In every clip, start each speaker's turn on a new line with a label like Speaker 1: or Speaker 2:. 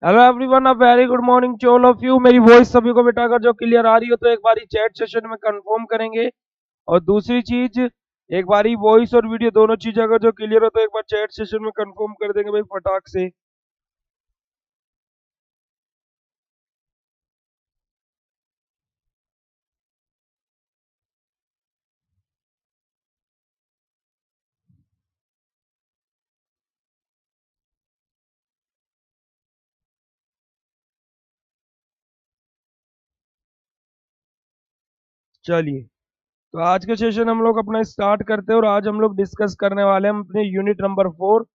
Speaker 1: Hello everyone, a very good morning to all of you. मेरी voice सभी को बेटा अगर जो क्लियर आ रही हो तो एक बारी चैट सेशन में कंफर्म करेंगे। और दूसरी चीज, एक बारी वॉइस और वीडियो दोनों चीजें अगर जो क्लियर हो तो एक बार चैट सेशन में कंफर्म कर देंगे भाई फटाक से। चलिए, तो आज का सेशन हम लोग अपना स्टार्ट करते हैं और आज हम लोग डिस्कस करने वाले हैं अपने यूनिट नंबर 4,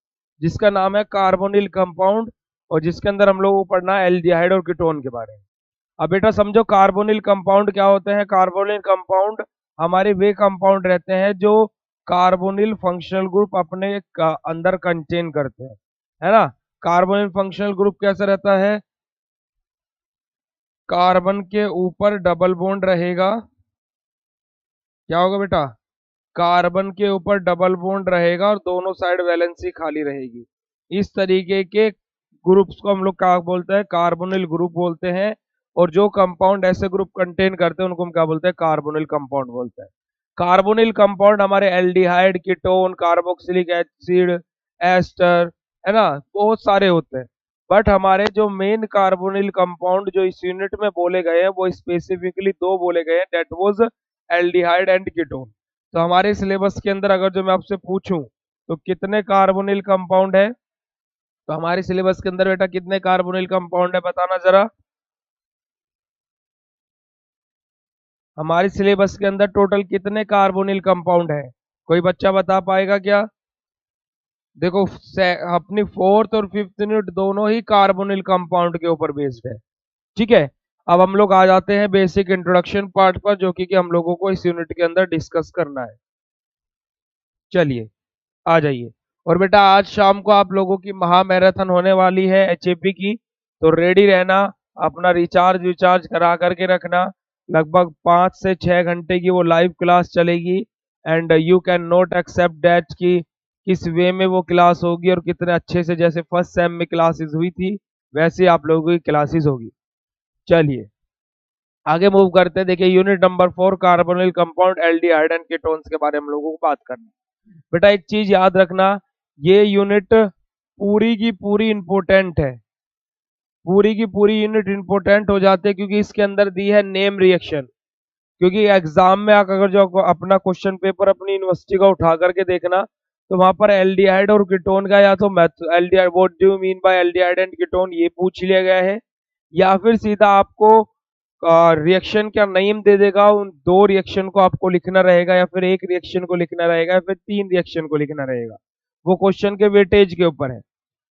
Speaker 1: जिसका नाम है कार्बोनिल कंपाउंड, और जिसके अंदर हम लोग को पढ़ना है एल्डिहाइड और कीटोन के बारे में। अब बेटा समझो कार्बोनिल कंपाउंड क्या होते हैं। कार्बोनिल कंपाउंड हमारे वे कंपाउंड रहते हैं जो कार्बोनिल फंक्शनल ग्रुप अपने अंदर कंटेन करते हैं, है ना। कार्बोनिल फंक्शनल ग्रुप कैसा रहता है? कार्बन के ऊपर डबल बॉन्ड रहेगा। क्या होगा बेटा? कार्बन के ऊपर डबल बॉन्ड रहेगा और दोनों साइड वैलेंसी खाली रहेगी। इस तरीके के ग्रुप्स को हम लोग क्या बोलते हैं? कार्बोनिल ग्रुप बोलते हैं। और जो कंपाउंड ऐसे ग्रुप कंटेन करते हैं उनको हम क्या बोलते हैं? कार्बोनिल कंपाउंड बोलते हैं। कार्बोनिल कंपाउंड हमारे aldehyde, ketone, carboxylic acid, ester, है ना, बहुत सारे होते हैं। बट हमारे जो मेन कार्बोनिल कंपाउंड जो इस यूनिट में बोले गए हैं वो स्पेसिफिकली दो बोले गए हैं, that was aldehyde and ketone. तो हमारे सिलेबस के अंदर अगर जो मैं आपसे पूछूं तो कितने कार्बोनिल कंपाउंड है, तो हमारे सिलेबस के अंदर बेटा कितने कार्बोनिल कंपाउंड है बताना जरा। हमारे सिलेबस के अंदर टोटल कितने कार्बोनिल कंपाउंड है? कोई बच्चा बता पाएगा क्या? देखो, अपनी फोर्थ और फिफ्थ यूनिट दोनों ही कार्बोनिल कंपाउंड के ऊपर बेस्ड है। ठीक है। अब हम लोग आ जाते हैं बेसिक इंट्रोडक्शन पार्ट पर, जो कि हम लोगों को इस यूनिट के अंदर डिस्कस करना है। चलिए, आ जाइए। और बेटा आज शाम को आप लोगों की महा मैराथन होने वाली है एचएपी की, तो रेडी रहना। अपना रिचार्ज विचार्ज करा करके रखना। लगभग 5 से 6 घंटे की वो लाइव क्लास चलेगी। And you can not accept that कि किस वे में वो क्लास होगी और कितने अच्छे से, जैसे फर्स्ट सेम में क्लासेस हुई थी वैसे ही आप लोगों की क्लासेस होगी। चलिए, आगे मूव करते हैं। देखिए, unit number 4 carbonyl compound, aldehyde and ketones के बारे में हम लोगों को बात करनी है। बेटा एक चीज याद रखना, ये यूनिट पूरी की पूरी इंपोर्टेंट है। पूरी की पूरी यूनिट इंपोर्टेंट हो जाते हैं क्योंकि इसके अंदर दी है नेम रिएक्शन। क्योंकि एग्जाम में अगर जो अपना क्वेश्चन पेपर अपनी यूनिवर्सिटी का उठा करके देखना, तो वहां पर एल्डिहाइड और कीटोन का या तो math aldehyde what do you mean by aldehyde and ketone ये पूछ लिया गया है, या फिर सीधा आपको रिएक्शन का नेम दे देगा। उन दो रिएक्शन को आपको लिखना रहेगा, या फिर एक रिएक्शन को लिखना रहेगा, या फिर तीन रिएक्शन को लिखना रहेगा। वो क्वेश्चन के वेटेज के ऊपर है।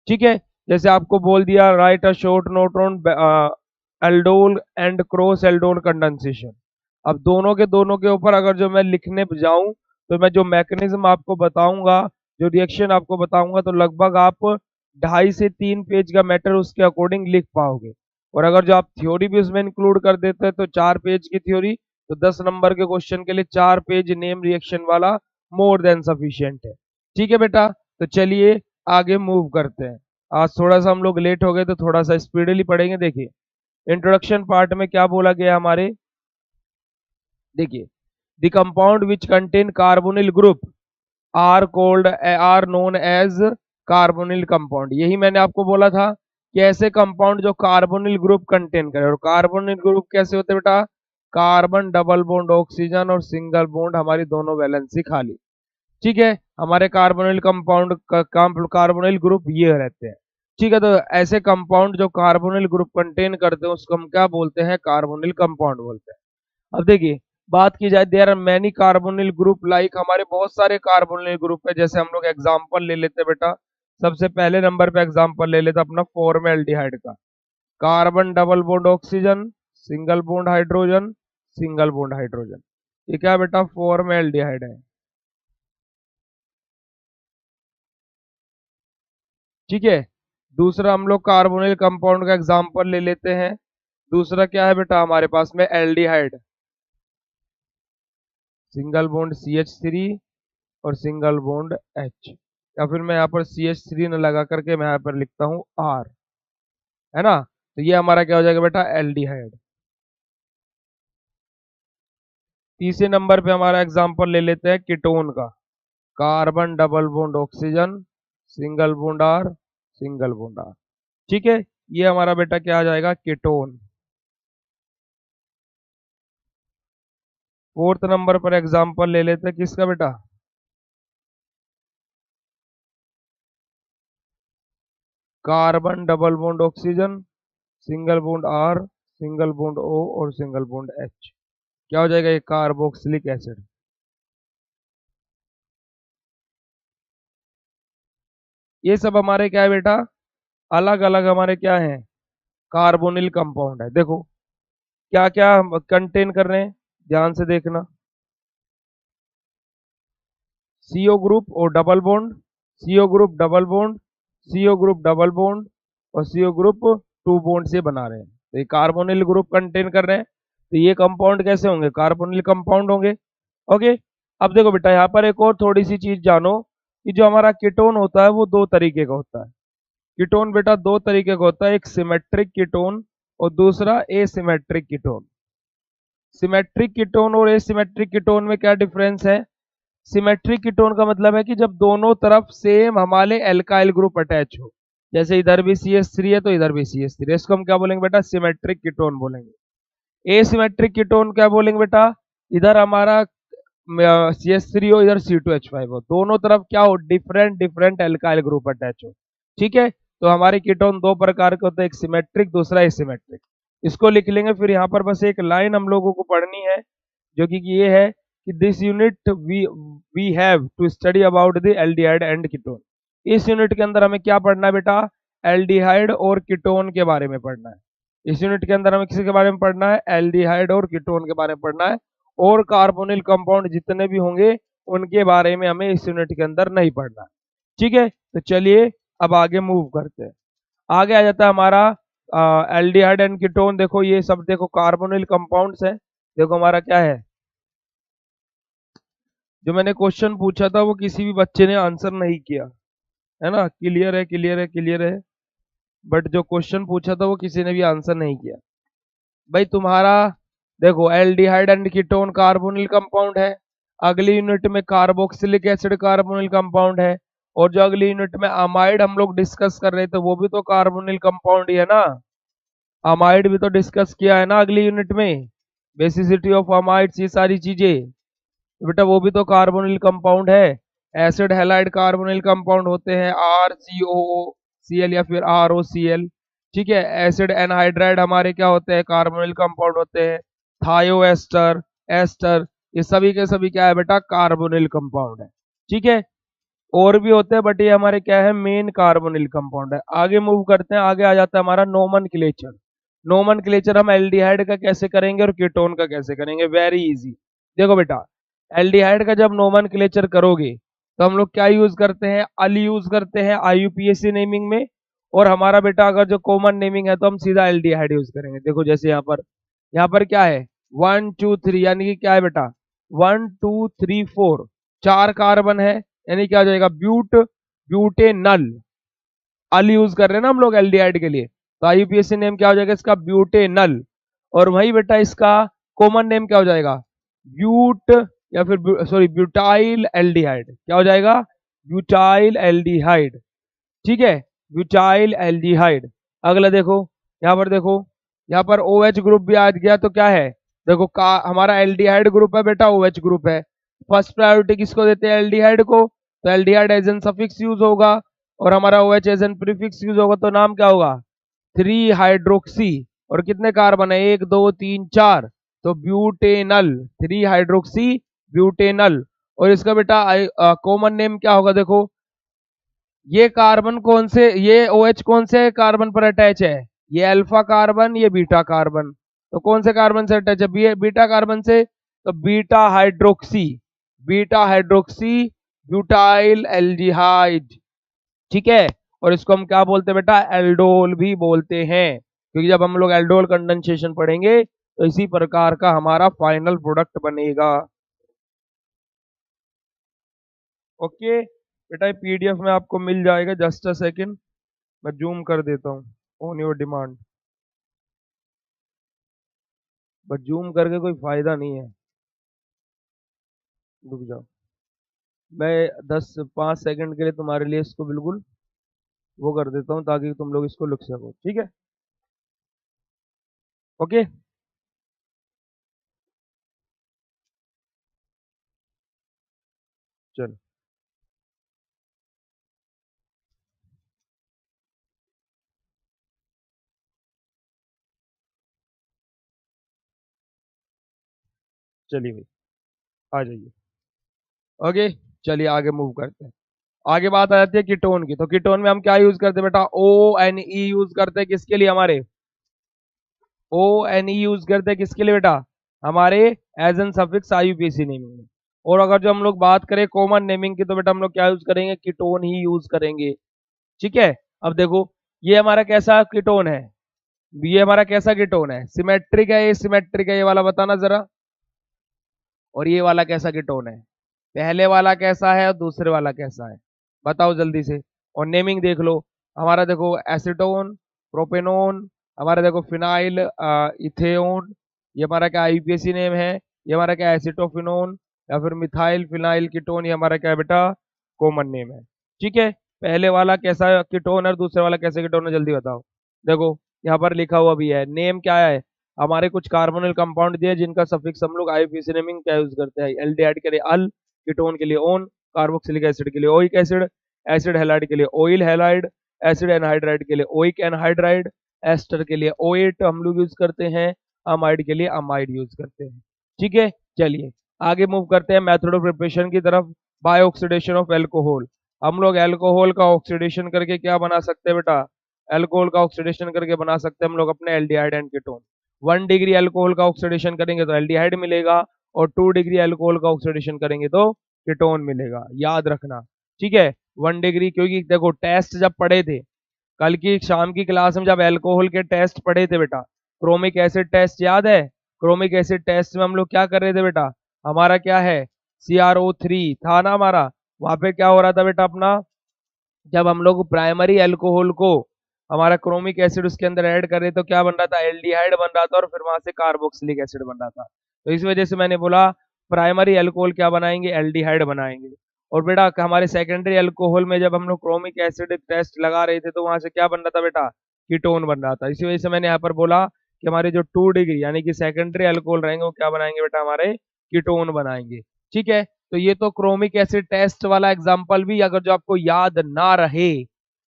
Speaker 1: ठीक है। जैसे आपको बोल दिया right a short note on aldol and cross aldol condensation. अब दोनों के ऊपर अगर जो मैं लिखने जाऊं तो मैं जो मैकेनिज्म आपको बताऊंगा, जो रिएक्शन आपको बताऊंगा, तो लगभग आप 2.5 से 3 पेज का मैटर उसके अकॉर्डिंग लिख पाओगे। और अगर जो आप थ्योरी भी उसमें इंक्लूड कर देते हैं तो 4 पेज की थ्योरी, तो 10 नंबर के क्वेश्चन के लिए 4 पेज नेम रिएक्शन वाला मोर देन सफिशियंट है। ठीक है बेटा, तो चलिए आगे मूव करते हैं। आज थोड़ा सा हम लोग लेट हो गए तो थोड़ा सा स्पीडली पढ़ेंगे। देखिए, इंट्रोडक्शन पार्ट में क्या बोला गया हमारे। देखिए, the compound which contain carbonyl group are known as carbonyl compound. यही मैंने आपको बोला था कि ऐसे कंपाउंड जो कार्बोनिल ग्रुप कंटेन करे। और कार्बोनिल ग्रुप कैसे होते हैं बेटा? कार्बन डबल बॉन्ड ऑक्सीजन और सिंगल बॉन्ड हमारी दोनों वैलेंसी खाली। ठीक है। हमारे कार्बोनिल कंपाउंड का कार्बोनिल ग्रुप ये रहते हैं। ठीक है। तो ऐसे कंपाउंड जो कार्बोनिल ग्रुप कंटेन करते हैं उसको हम क्या बोलते हैं? कार्बोनिल कंपाउंड बोलते हैं। अब देखिए, बात की जाए, there are many carbonyl group, like हमारे बहुत सारे कार्बोनिल ग्रुप है। जैसे हम लोग एग्जांपल ले लेते हैं बेटा, सबसे पहले नंबर पे एग्जांपल ले लेते हैं अपना फॉर्मेल्डिहाइड का। Carbon double bond oxygen, single bond hydrogen, single bond hydrogen. ये क्या बेटा? फॉर्मेल्डिहाइड है। ठीक है। दूसरा हम लोग कार्बोनिल कंपाउंड का एग्जांपल ले लेते हैं। दूसरा क्या है बेटा हमारे पास में? एल्डिहाइड, सिंगल बॉन्ड CH3 और सिंगल बॉन्ड H। या फिर मैं यहाँ पर CH3 न लगा करके मैं यहाँ पर लिखता हूँ R। है ना। तो ये हमारा क्या हो जाएगा बेटा, एल्डिहाइड। तीसरे नंबर पे हमारा एग्जांपल ले लेते हैं कीटोन का। Carbon double bond oxygen, single bond R, single bond R. ठीक है, ये हमारा बेटा क्या आ जाएगा, कीटोन। फोर्थ नंबर पर एग्जांपल ले लेते हैं किसका बेटा, carbon double bond oxygen, single bond R, single bond O और सिंगल बॉन्ड एच। क्या हो जाएगा, ये कार्बोक्सिलिक एसिड। ये सब हमारे क्या है बेटा, अलग अलग हमारे क्या है, कार्बोनिल कंपाउंड है। देखो क्या क्या कंटेन कर रहे हैं, ध्यान से देखना। सीओ ग्रुप और double bond, CO group double bond, CO group double bond और सीओ ग्रुप टू बॉन्ड से बना रहे हैं। तो ये कार्बोनिल ग्रुप कंटेन कर रहे हैं। तो ये कंपाउंड कैसे होंगे, कार्बोनिल कंपाउंड होंगे। ओके, अब देखो बेटा यहाँ पर एक और थोड़ी सी चीज जानो कि जो हमारा कीटोन होता है वो दो तरीके का होता है। कीटोन बेटा दो तरीके का होता है, एक सिमेट्रिक कीटोन और दूसरा एसिमेट्रिक कीटोन। सिमेट्रिक कीटोन और एसिमेट्रिक कीटोन में क्या डिफरेंस है। सिमेट्रिक कीटोन का मतलब है कि जब दोनों तरफ सेम हमारे एल्काइल ग्रुप अटैच हो, जैसे इधर भी CH3 है तो इधर भी CH3 है, इसको हम क्या बोलेंगे बेटा, सिमेट्रिक कीटोन बोलेंगे। एसिमेट्रिक कीटोन क्या बोलेंगे बेटा, इधर हमारा CH3 हो, इधर C2H5 हो, दोनों तरफ क्या हो, different different alkyl group attach हो। ठीक है, तो हमारे कीटोन दो प्रकार के होते हैं, एक सिमेट्रिक दूसरा एसिमेट्रिक। इसको लिख लेंगे, फिर यहाँ पर बस एक लाइन हम लोगों को पढ़नी है जो कि ये है कि this unit we have to study about the aldehyde and ketone. इस यूनिट के अंदर हमें क्या पढ़ना है बेटा, एल्डिहाइड और कीटोन के बारे में पढ़ना है। इस यूनिट के अंदर हमें किसी के बारे में पढ़ना है, एल्डिहाइड और कीटोन के बारे में पढ़ना है। और कार्बोनिल कंपाउंड जितने भी होंगे उनके बारे में हमें इस यूनिट के अंदर नहीं पढ़ना। ठीक है, तो चलिए अब आगे मूव करते हैं। आगे आ जाता है हमारा एल्डिहाइड एंड कीटोन। देखो ये सब देखो कार्बोनिल कंपाउंड्स है। देखो हमारा क्या है, जो मैंने क्वेश्चन पूछा था वो किसी भी बच्चे ने आंसर नहीं किया, है ना। क्लियर है, क्लियर है, क्लियर है। बट जो क्वेश्चन पूछा था वो किसी ने भी आंसर नहीं किया। भाई तुम्हारा देखो aldehyde and ketone carbonyl compound है। अगली यूनिट में कार्बोक्सिलिक एसिड कार्बोनिल कंपाउंड है। और जो अगली यूनिट में अमाइड हम लोग डिस्कस कर रहे थे वो भी तो कार्बोनिल कंपाउंड ही है ना। अमाइड भी तो डिस्कस किया है ना अगली यूनिट में, बेसिसिटी ऑफ अमाइड्स, ये सारी चीजें। तो बेटा वो भी तो कार्बोनिल कंपाउंड है। एसिड हैलाइड कार्बोनिल कंपाउंड होते हैं, RCOO Cl या फिर ROCl। ठीक है, एसिड एनहाइड्राइड हमारे क्या होते हैं, कार्बोनिल कंपाउंड होते हैं, थायो एस्टर, एस्टर। ये सभी के सभी क्या है बेटा, कार्बोनिल कंपाउंड है। ठीक है, और भी होते हैं बट ये हमारे क्या है, मेन कार्बोनिल कंपाउंड है। आगे मूव करते हैं, आगे आ जाता है हमारा नोमेनक्लेचर। नोमेनक्लेचर हम एल्डिहाइड का कैसे करेंगे और कीटोन का कैसे करेंगे, वेरी इजी। देखो बेटा एल्डिहाइड का जब नोमेनक्लेचर करोगे तो हम लोग क्या यूज करते हैं, अल यूज करते हैं IUPAC नेमिंग में। और हमारा बेटा अगर जो कॉमन नेमिंग है तो हम सीधा एल्डिहाइड यूज करेंगे। देखो जैसे यहाँ पर क्या है, 1 2 3, यानी कि क्या है बेटा, 1 2 3 4, चार कार्बन है, यानी क्या हो जाएगा, ब्यूटेनल। अल यूज कर रहे हैं ना हम लोग एल्डिहाइड के लिए, तो IUPAC नेम क्या हो जाएगा इसका, ब्यूटेनल। और वही बेटा इसका कॉमन नेम क्या हो जाएगा, ब्यूट या फिर सॉरी ब्यूटाइल एल्डिहाइड। क्या हो जाएगा, ब्यूटाइल एल्डिहाइड। ठीक है, ब्यूटाइल एल्डिहाइड। अगला देखो, यहाँ पर देखो, यहाँ पर OH ग्रुप भी आ गया तो क्या है, देखो का हमारा एल्डिहाइड ग्रुप है बेटा, OH ग्रुप है। फर्स्ट प्रायोरिटी किसको देते हैं, एल्डिहाइड को। तो aldehyde as an suffix use होगा और हमारा OH as an prefix use होगा, तो नाम क्या होगा, 3 हाइड्रोक्सी। और कितने कार्बन है, 1 2 3 4, तो ब्यूटेनल, 3 हाइड्रोक्सी ब्यूटेनल। और इसका बेटा कॉमन नेम क्या होगा, देखो ये कार्बन कौन से, ये OH कौन से कार्बन पर अटैच है, ये अल्फा कार्बन, ये बीटा कार्बन। तो कौन से कार्बन से अटैच है, बीटा कार्बन से, तो बीटा हाइड्रोक्सी ब्यूटाइल एल्डिहाइड। ठीक है, और इसको हम क्या बोलते हैं बेटा, एल्डोल भी बोलते हैं, क्योंकि जब हम लोग एल्डोल कंडेंसेशन पढ़ेंगे तो इसी प्रकार का हमारा फाइनल प्रोडक्ट बनेगा। ओके बेटा, PDF में आपको मिल जाएगा, जस्ट अ सेकेंड मैं जूम कर देता हूँ। On your demand. But zoom करके कोई फायदा नहीं है। रुक जाओ, मैं 5 सेकंड के लिए तुम्हारे लिए इसको बिल्कुल वो कर देता हूँ ताकि तुम लोग इसको लिख सको, ठीक है। ओके, चलो चलिए भाई, आ जाइए। ओके, चलिए आगे मूव करते हैं। आगे बात आ जाती है कीटोन की। तो कीटोन में हम क्या यूज करते हैं बेटा? ओ एन ई यूज करते हैं। किसके लिए? हमारे ओ एन ई यूज करते हैं किसके लिए बेटा? हमारे as an suffix IUPAC naming में। और अगर जो हम लोग बात करें कॉमन नेमिंग की, तो बेटा हम लोग क्या यूज करेंगे? कीटोन ही यूज करेंगे, ठीक है। अब देखो, ये हमारा कैसा कीटोन है? ये हमारा कैसा कीटोन है? सिमेट्रिक है? ये सिमेट्रिक है ये वाला, बताना जरा। और ये वाला कैसा कीटोन है? पहले वाला कैसा है और दूसरे वाला कैसा है? बताओ जल्दी से। और नेमिंग देख लो, हमारा देखो एसीटोन, प्रोपेनोन, हमारा देखो फिनाइल इथेओन, ये हमारा क्या आईपीएसी नेम है। ये हमारा क्या एसिटोफिनोन या फिर मिथाइल फिनाइल कीटोन, ये हमारा क्या है बेटा? कॉमन नेम है, ठीक है। पहले वाला कैसा कीटोन है और दूसरे वाला कैसे कीटोन है, जल्दी बताओ। देखो यहाँ पर लिखा हुआ भी है, नेम क्या है? हमारे कुछ कार्बोनिल कंपाउंड दिए जिनका सफिक्स हम लोग आईपीएसी नेमिंग क्या यूज करते हैं? एल्डिहाइड के लिए अल, कीटोन के लिए ओन, कार्बोक्सिलिक एसिड के लिए ओइक एसिड, एसिड हैलाइड के लिए ओइल हैलाइड, एसिड एनहाइड्राइड के लिए ओइक एनहाइड्राइड, एस्टर के लिए ओएट हम लोग यूज करते हैं, अमाइड के लिए अमाइड यूज करते हैं, ठीक है। चलिए आगे मूव करते हैं मेथड ऑफ प्रिपरेशन की तरफ। बाय ऑक्सीडेशन ऑफ एल्कोहल, हम लोग एल्कोहल का ऑक्सीडेशन करके क्या बना सकते हैं बेटा? एल्कोहल का ऑक्सीडेशन करके बना सकते हैं हम लोग अपने aldehyde and ketone. 1 degree alcohol का ऑक्सीडेशन करेंगे तो एल्डिहाइड मिलेगा, और 2 डिग्री एल्कोहल का ऑक्सीडेशन करेंगे तो कीटोन मिलेगा, याद रखना, ठीक है। 1 डिग्री, क्योंकि देखो टेस्ट जब पढ़े थे कल की शाम की क्लास में, जब एल्कोहल के टेस्ट पढ़े थे बेटा, क्रोमिक एसिड टेस्ट याद है? क्रोमिक एसिड टेस्ट में हम लोग क्या कर रहे थे बेटा? हमारा क्या है? CrO3 था ना हमारा। वहां पे क्या हो रहा था बेटा अपना? जब हम लोग प्राइमरी अल्कोहल को हमारा क्रोमिक एसिड उसके अंदर ऐड कर रहे तो क्या बन रहा था? एल्डिहाइड बन रहा था, और फिर वहां से कार्बोक्सिलिक एसिड बन रहा था। तो इस वजह से मैंने बोला प्राइमरी अल्कोहल क्या बनाएंगे? एल्डिहाइड बनाएंगे। और बेटा हमारे सेकेंडरी अल्कोहल में जब हम लोग क्रोमिक एसिड टेस्ट लगा रहे थे तो वहां से क्या बन रहा था बेटा? कीटोन बन रहा था। इसी वजह से मैंने यहाँ पर बोला कि हमारे जो 2 डिग्री यानी कि सेकेंडरी अल्कोहल रहेंगे वो क्या बनाएंगे बेटा? हमारे कीटोन बनाएंगे, ठीक है। तो ये तो क्रोमिक एसिड टेस्ट वाला एग्जांपल भी अगर जो आपको याद ना रहे,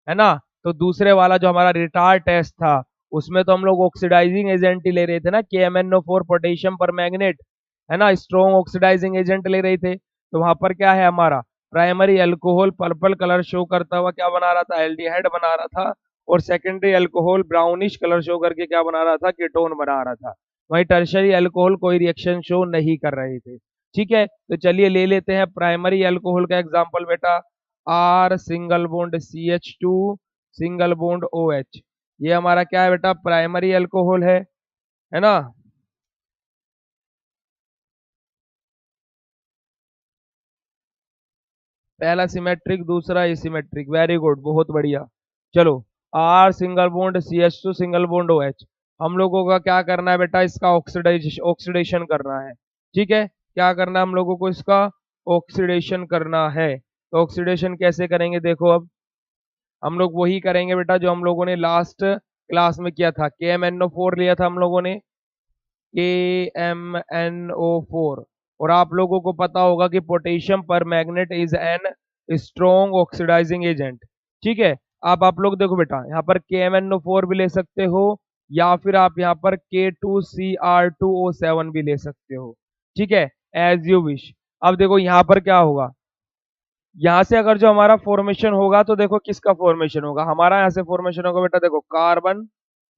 Speaker 1: है ना, तो दूसरे वाला जो हमारा रिटार्ड टेस्ट था उसमें तो हम लोग ऑक्सीडाइजिंग एजेंट ही ले रहे थे ना, KMnO4 पोटेशियम पर मैग्नेट, है ना, स्ट्रॉन्ग ऑक्सीडाइजिंग एजेंट ले रहे थे। तो वहां पर क्या है हमारा? Primary alcohol purple colour show करता हुआ क्या बना रहा था? एल्डिहाइड बना रहा था। और secondary alcohol brownish colour show करके क्या बना रहा था? कीटोन बना रहा था। वहीं टर्शरी अल्कोहल कोई रिएक्शन शो नहीं कर रहे थे, ठीक है। तो चलिए ले लेते हैं प्राइमरी अल्कोहल का एग्जांपल बेटा। R single bond CH2 single bond OH, ये हमारा क्या है बेटा? प्राइमरी अल्कोहल है ना। पहला सिमेट्रिक, दूसरा एसिमेट्रिक, वेरी गुड, बहुत बढ़िया। चलो, R single bond CH2 single bond OH, हम लोगों का क्या करना है बेटा? इसका ऑक्सीडेशन करना है, ठीक है। क्या करना है हम लोगों को? इसका ऑक्सीडेशन करना है। तो ऑक्सीडेशन कैसे करेंगे देखो, अब हम लोग वही करेंगे बेटा जो हम लोगों ने लास्ट क्लास में किया था। KMnO4 लिया था हम लोगों ने, KMnO4। और आप लोगों को पता होगा कि potassium permanganate is an strong oxidizing agent, ठीक है। आप लोग देखो बेटा, यहाँ पर KMnO4 भी ले सकते हो, या फिर आप यहाँ पर K2Cr2O7 भी ले सकते हो, ठीक है, एज यू विश। अब देखो यहाँ पर क्या होगा, यहाँ से अगर जो हमारा फॉर्मेशन होगा तो देखो किसका फॉर्मेशन होगा? हमारा यहाँ से फॉर्मेशन होगा बेटा, देखो carbon,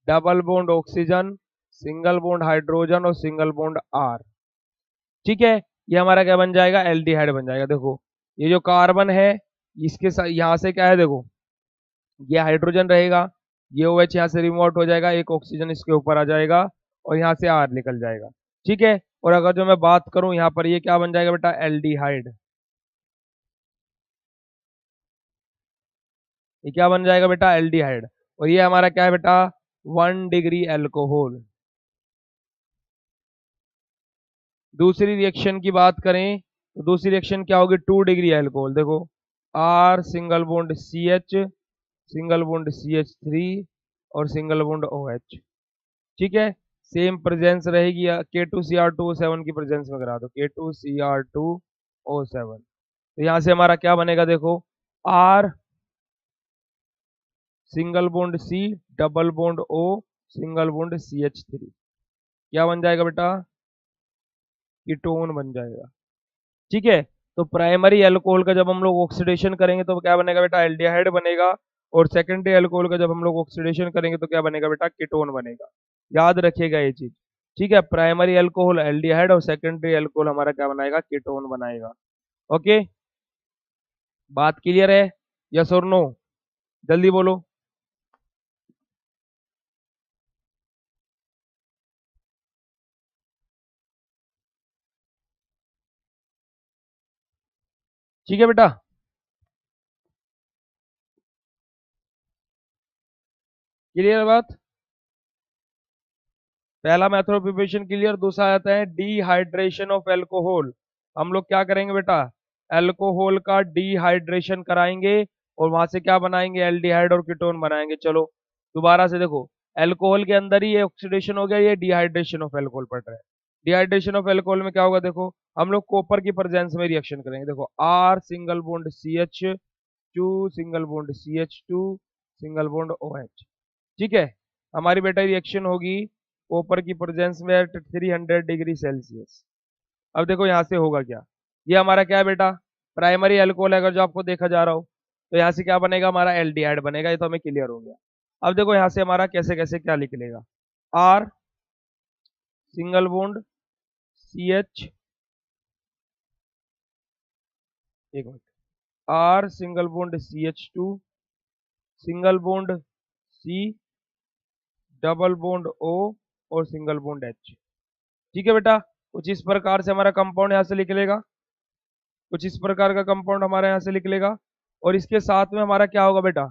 Speaker 1: double bond oxygen, single bond hydrogen और सिंगल बॉन्ड R, ठीक है। ये हमारा क्या बन जाएगा? एल्डिहाइड बन जाएगा। देखो ये जो कार्बन है इसके साथ यहाँ से क्या है, देखो ये हाइड्रोजन रहेगा, ये OH यहाँ से रिमूव आउट हो जाएगा, एक ऑक्सीजन इसके ऊपर आ जाएगा और यहाँ से R निकल जाएगा, ठीक है। और अगर जो मैं बात करूं यहाँ पर, ये क्या बन जाएगा बेटा? एल्डिहाइड। ये क्या बन जाएगा बेटा? एल्डिहाइड। और ये हमारा क्या है बेटा, 1 डिग्री अल्कोहल। दूसरी रिएक्शन की बात करें तो दूसरी रिएक्शन क्या होगी, 2 डिग्री अल्कोहल। देखो R single bond C H, single bond C H three और सिंगल बॉन्ड ओ एच। ठीक है, सेम प्रेजेंस रहेगी, K two C R two O seven की प्रेजेंस में करा दो, K two C R two O seven. तो यहां से हमारा क्या बनेगा, देखो R single bond C double bond O single bond C H three, क्या बन जाएगा बेटा, कीटोन बन जाएगा। ठीक है, तो प्राइमरी अल्कोहल का जब हम लोग ऑक्सीडेशन करेंगे तो क्या बनेगा बेटा, एल्डिहाइड बनेगा। और सेकेंडरी अल्कोहल का जब हम लोग ऑक्सीडेशन करेंगे तो क्या बनेगा बेटा, कीटोन बनेगा। याद रखिएगा ये चीज। ठीक है, प्राइमरी अल्कोहल एल्डिहाइड और सेकेंडरी अल्कोहल हमारा क्या बनाएगा, कीटोन बनाएगा। ओके, बात क्लियर है, यस और नो, जल्दी बोलो। ठीक है बेटा, क्लियर बात। पहला मेथड ऑफ प्रिपरेशन क्लियर। दूसरा आता है डिहाइड्रेशन ऑफ एल्कोहल। हम लोग क्या करेंगे बेटा, एल्कोहल का डिहाइड्रेशन कराएंगे और वहां से क्या बनाएंगे, एल्डिहाइड और कीटोन बनाएंगे। चलो दोबारा से देखो, एल्कोहल के अंदर ही ये ऑक्सीडेशन हो गया, ये डिहाइड्रेशन ऑफ एल्कोहल पड़ रहा है। डिहाइड्रेशन ऑफ एल्कोहल में क्या होगा, देखो हम लोग कॉपर की प्रेजेंस में रिएक्शन करेंगे। देखो R single bond C H two single bond C H two single bond O H. ठीक है, हमारी बेटा रिएक्शन होगी कॉपर की प्रेजेंस में एट 300 डिग्री सेल्सियस। अब देखो यहाँ से होगा क्या, ये हमारा क्या है बेटा, प्राइमरी अल्कोहल है, अगर जो आपको देखा जा रहा हो। तो यहाँ से क्या बनेगा, हमारा एल्डिहाइड बनेगा, ये तो हमें क्लियर हो गया। अब देखो यहाँ से हमारा कैसे कैसे क्या निकलेगा, R single bond C H, एक minute, R single bond C H two single bond C double bond O और सिंगल बॉन्ड एच। ठीक है बेटा, कुछ इस प्रकार से हमारा कंपाउंड यहाँ से निकलेगा, कुछ इस प्रकार का कंपाउंड हमारे यहाँ से निकलेगा। और इसके साथ में हमारा क्या होगा बेटा,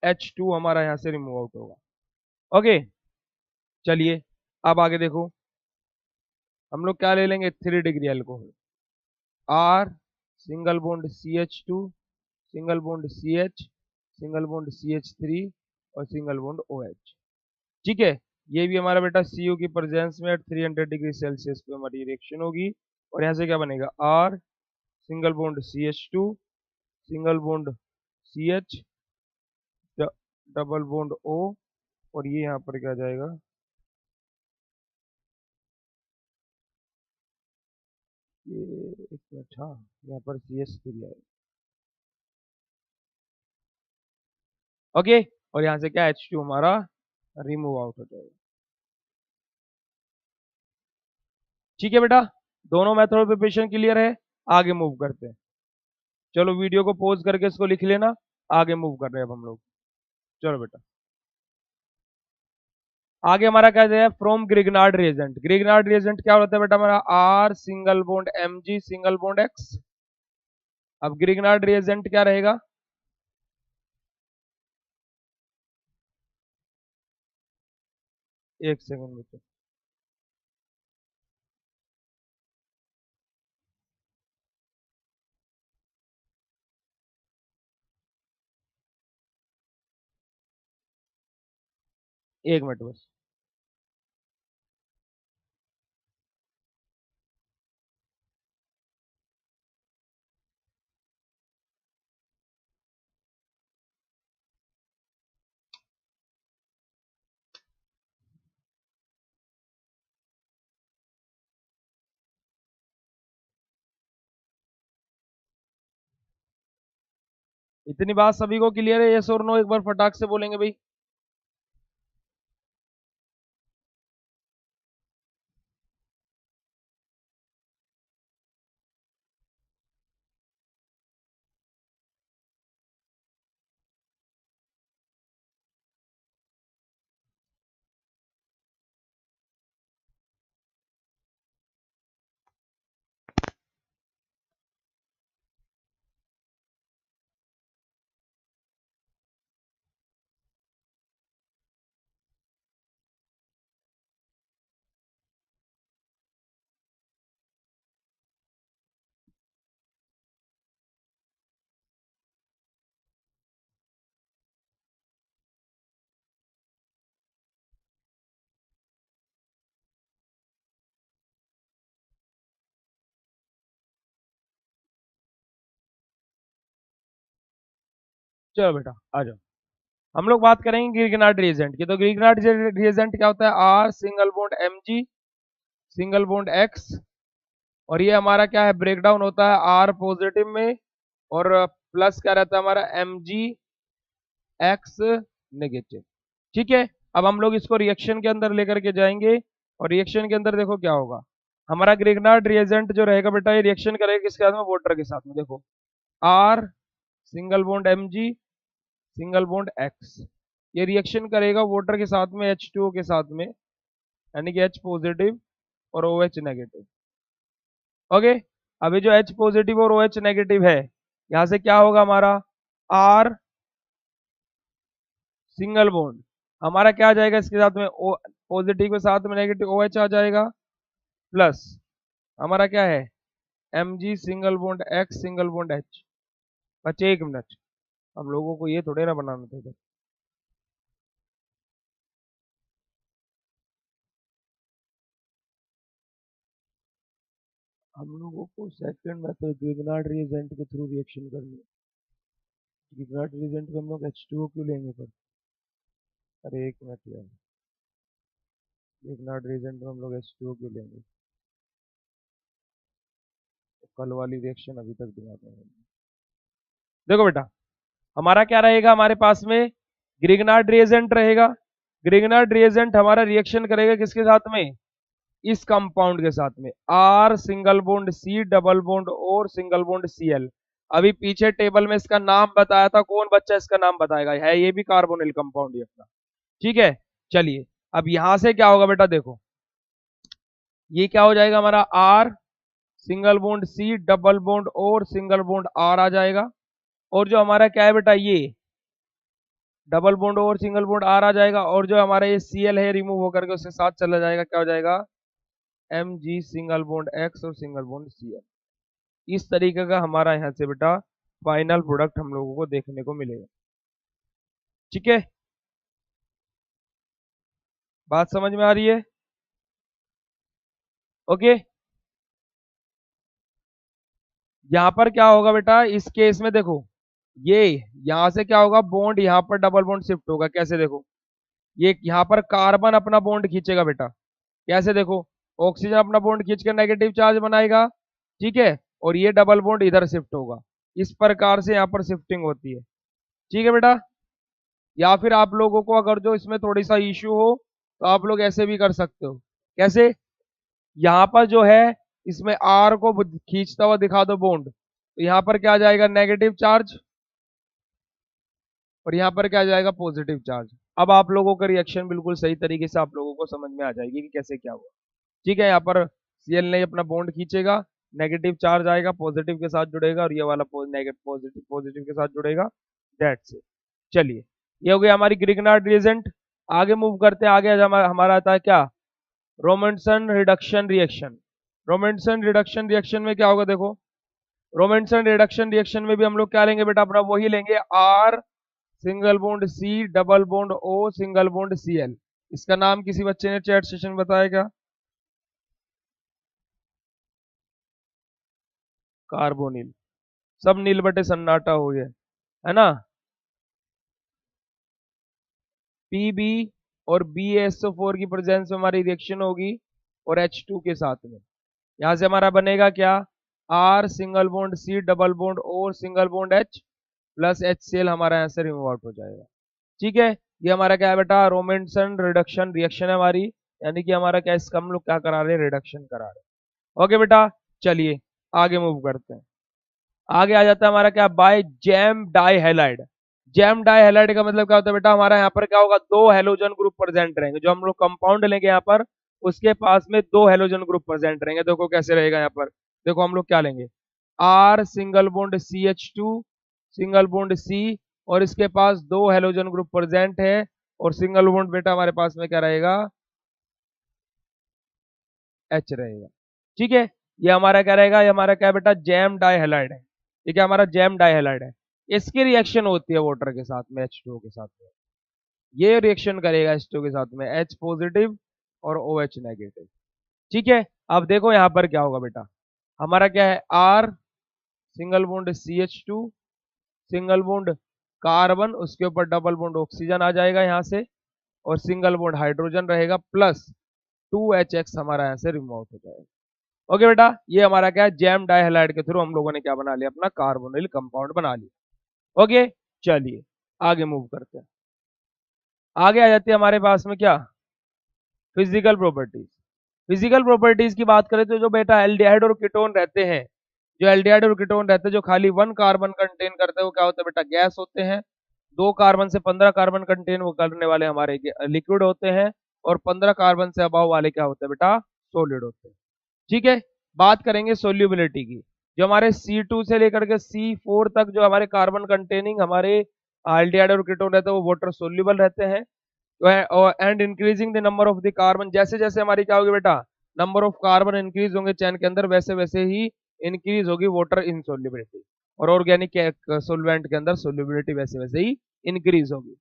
Speaker 1: H2 हमारा यहाँ से रिमूव आउट होगा। ओके, चलिए अब आगे देखो, हम लोग क्या ले लेंगे, 3 degree alcohol, R single bond C H two single bond C H single bond C H three और सिंगल बॉन्ड ओ एच। ठीक है, ये भी हमारा बेटा सीयू की प्रेजेंस में 300 डिग्री सेल्सियस पे हमारी रिएक्शन होगी। और यहाँ से क्या बनेगा, R single bond C H two single bond C H double bond O और ये यहाँ पर क्या जाएगा, ये एक मिनट, हाँ यहाँ पर सी एच थ्री आएगा। ओके, और यहाँ से क्या H2 हमारा रिमूव आउट हो जाएगा। ठीक है बेटा, दोनों मेथड ऑफ प्रिपरेशन क्लियर है, आगे मूव करते हैं। चलो वीडियो को पॉज करके इसको लिख लेना, आगे मूव कर रहे हैं अब हम लोग। चलो बेटा, आगे हमारा क्या है, from Grignard reagent. Grignard reagent क्या होता है बेटा, हमारा R single bond M G single bond X. अब ग्रिगनार्ड रिएजेंट क्या रहेगा, एक सेकंड में, एक मिनट बस। इतनी बात सभी को क्लियर है, यस और नो, एक बार फटाक से बोलेंगे भाई। चलो बेटा आ जाओ, हम लोग बात करेंगे ग्रिग्नार्ड रिएजेंट की। तो ग्रिग्नार्ड रिएजेंट क्या होता है? R single bond Mg single bond X, और ये हमारा क्या है, ब्रेकडाउन होता है आर पॉजिटिव में, और प्लस क्या रहता है हमारा MgX नेगेटिव। ठीक है, अब हम लोग इसको रिएक्शन के अंदर लेकर के जाएंगे, और रिएक्शन के अंदर देखो क्या होगा। हमारा ग्रिग्नार्ड रिएजेंट जो रहेगा बेटा, ये रिएक्शन करेगा किसके साथ में? वाटर के साथ में। देखो R single bond Mg single bond X, ये रिएक्शन करेगा वाटर के साथ में H2O के साथ में, यानी कि H पॉजिटिव और OH नेगेटिव। ओके, अभी जो H पॉजिटिव और OH नेगेटिव है, यहां से क्या होगा हमारा? R सिंगल बॉन्ड हमारा क्या आ जाएगा इसके साथ में? O पॉजिटिव के साथ में नेगेटिव OH आ जाएगा, प्लस हमारा क्या है? Mg single bond X single bond H। बच्चे एक मिनट, हम लोगों को ये थोड़े ना बनाना था। हम लोगों को सेकंड मेथड ग्रिग्नार्ड रिएजेंट के थ्रू रिएक्शन करनी है। ग्रिग्नार्ड रिएजेंट को हम लोग H2O क्यों लेंगे पर? अरे एक मिनट यार, ग्रिग्नार्ड रिएजेंट में हम लोग H2O क्यों लेंगे? तो कल वाली रिएक्शन अभी तक दिमाग में है। देखो बेटा, हमारा क्या रहेगा हमारे पास में? ग्रिग्नार्ड रिएजेंट रहेगा। ग्रिग्नार्ड रिएजेंट हमारा रिएक्शन करेगा किसके साथ में? इस कंपाउंड के साथ में, R single bond C double bond और सिंगल बॉन्ड Cl। अभी पीछे टेबल में इसका नाम बताया था, कौन बच्चा इसका नाम बताएगा? है ये भी कार्बोनिल कंपाउंड ही अपना। ठीक है, चलिए अब यहां से क्या होगा बेटा, देखो ये क्या हो जाएगा हमारा? R single bond C double bond और सिंगल बॉन्ड आर आ जाएगा, और जो हमारा क्या है बेटा, ये डबल बॉन्ड और सिंगल बॉन्ड आर आ जाएगा, और जो हमारा ये Cl है रिमूव होकर के उसके साथ चला जाएगा, क्या हो जाएगा? Mg सिंगल बॉन्ड X और सिंगल बॉन्ड Cl। इस तरीके का हमारा यहाँ से बेटा फाइनल प्रोडक्ट हम लोगों को देखने को मिलेगा। ठीक है, बात समझ में आ रही है? ओके, यहाँ पर क्या होगा बेटा, इस केस में देखो ये यहाँ से क्या होगा, बॉन्ड यहाँ पर डबल बॉन्ड शिफ्ट होगा। कैसे? देखो ये यहाँ पर कार्बन अपना बॉन्ड खींचेगा बेटा। कैसे? देखो ऑक्सीजन अपना बॉन्ड खींच कर नेगेटिव चार्ज बनाएगा, ठीक है, और ये डबल बॉन्ड इधर शिफ्ट होगा। इस प्रकार से यहाँ पर शिफ्टिंग होती है। ठीक है बेटा, या फिर आप लोगों को अगर जो इसमें थोड़ी सा इश्यू हो तो आप लोग ऐसे भी कर सकते हो। कैसे? यहाँ पर जो है इसमें आर को खींचता हुआ दिखा दो बॉन्ड, तो यहाँ पर क्या आ जाएगा? नेगेटिव चार्ज, और यहाँ पर क्या आ जाएगा? Positive charge. अब आप लोगों का रिएक्शन बिल्कुल सही तरीके से आप लोगों को समझ में आ जाएगी कि कैसे क्या हुआ। ठीक है, यहाँ पर Cl ने अपना बॉन्ड खींचेगा, नेगेटिव चार्ज आएगा, पॉजिटिव के साथ जुड़ेगा, और ये वाला नेगेटिव पॉजिटिव पॉजिटिव के साथ जुड़ेगा। That's it. चलिए, ये हो गया हमारी ग्रिग्नार्ड रिएजेंट। आगे मूव करते हैं। आगे हमारा आता है क्या? रोमनसन रिडक्शन रिएक्शन। रोमनसन रिडक्शन रिएक्शन में क्या होगा? देखो रोमनसन रिडक्शन रिएक्शन में भी हम लोग क्या लेंगे बेटा? अपना वही लेंगे, R single bond C double bond O single bond Cl। इसका नाम किसी बच्चे ने चैट सेशन में बताया क्या? कार्बोनिल। सब नील बटे सन्नाटा हो गया, है ना? Pb और BaSO4 की प्रेजेंस में हमारी रिएक्शन होगी, और H2 के साथ में यहां से हमारा बनेगा क्या? R single bond C double bond और single bond H plus HCl हमारा यहाँ से रिमूव आउट हो जाएगा। ठीक है, ये हमारा क्या है बेटा? रोमनसन रिडक्शन रिएक्शन है हमारी, यानी कि हमारा क्या, इसका हम लोग क्या करा रहे हैं? रिडक्शन करा रहे हैं। ओके बेटा, चलिए आगे मूव करते हैं। आगे आ जाता है हमारा क्या? By gem dihalide. Gem dihalide का मतलब क्या होता है बेटा? हमारा यहाँ पर क्या होगा? दो हेलोजन ग्रुप प्रेजेंट रहेंगे। जो हम लोग कंपाउंड लेंगे यहाँ पर, उसके पास में दो हेलोजन ग्रुप प्रेजेंट रहेंगे। देखो कैसे रहेगा यहाँ पर। देखो हम लोग क्या लेंगे? R single bond CH2 single bond C, और इसके पास दो हेलोजन ग्रुप प्रेजेंट है, और सिंगल बॉन्ड बेटा हमारे पास में क्या रहेगा? H रहेगा। ठीक है, ये हमारा क्या रहेगा? ये हमारा क्या बेटा? जैम डाई हैलाइड है। ये क्या हमारा? जैम डाई हैलाइड है। इसकी रिएक्शन होती है वाटर के साथ में, H2O के साथ में। ये रिएक्शन करेगा H2O के साथ में, H पॉजिटिव और OH नेगेटिव। ठीक है, अब देखो यहाँ पर क्या होगा बेटा? हमारा क्या है? R single bond CH2 single bond carbon, उसके ऊपर डबल बॉन्ड ऑक्सीजन आ जाएगा यहाँ से, और सिंगल बॉन्ड हाइड्रोजन रहेगा, प्लस 2HX हमारा यहाँ से रिमूव हो जाएगा। ओके बेटा, ये हमारा क्या है, जैम डाइहैलाइड के थ्रू हम लोगों ने क्या बना लिया, अपना कार्बोनिल कंपाउंड बना लिया। ओके, चलिए आगे मूव करते हैं। आगे आ जाती है हमारे पास में क्या, फिजिकल प्रॉपर्टीज। फिजिकल प्रॉपर्टीज की बात करें तो जो बेटा एल्डिहाइड और कीटोन रहते हैं, जो एल्डिहाइड और कीटोन रहते हैं जो खाली 1 कार्बन कंटेन करते हैं, वो क्या होता है बेटा, गैस होते हैं। 2 कार्बन से 15 कार्बन कंटेन वो करने वाले हमारे लिक्विड होते हैं, और 15 कार्बन से अबाव वाले क्या होते हैं बेटा, सॉलिड होते हैं। ठीक है, बात करेंगे सोल्यूबिलिटी की। जो हमारे C2 से लेकर के C4 तक जो हमारे कार्बन कंटेनिंग हमारे एल्डिहाइड और कीटोन रहते हैं वो वाटर सोल्यूबल रहते हैं। And increasing the number of the carbon, जैसे जैसे हमारी क्या होगी बेटा, नंबर ऑफ कार्बन इंक्रीज होंगे चैन के अंदर, वैसे वैसे ही इंक्रीज होगी वाटर इनसोल्युबिलिटी, और ऑर्गेनिक सोलवेंट के अंदर सोल्युबिलिटी वैसे वैसे ही इंक्रीज होगी।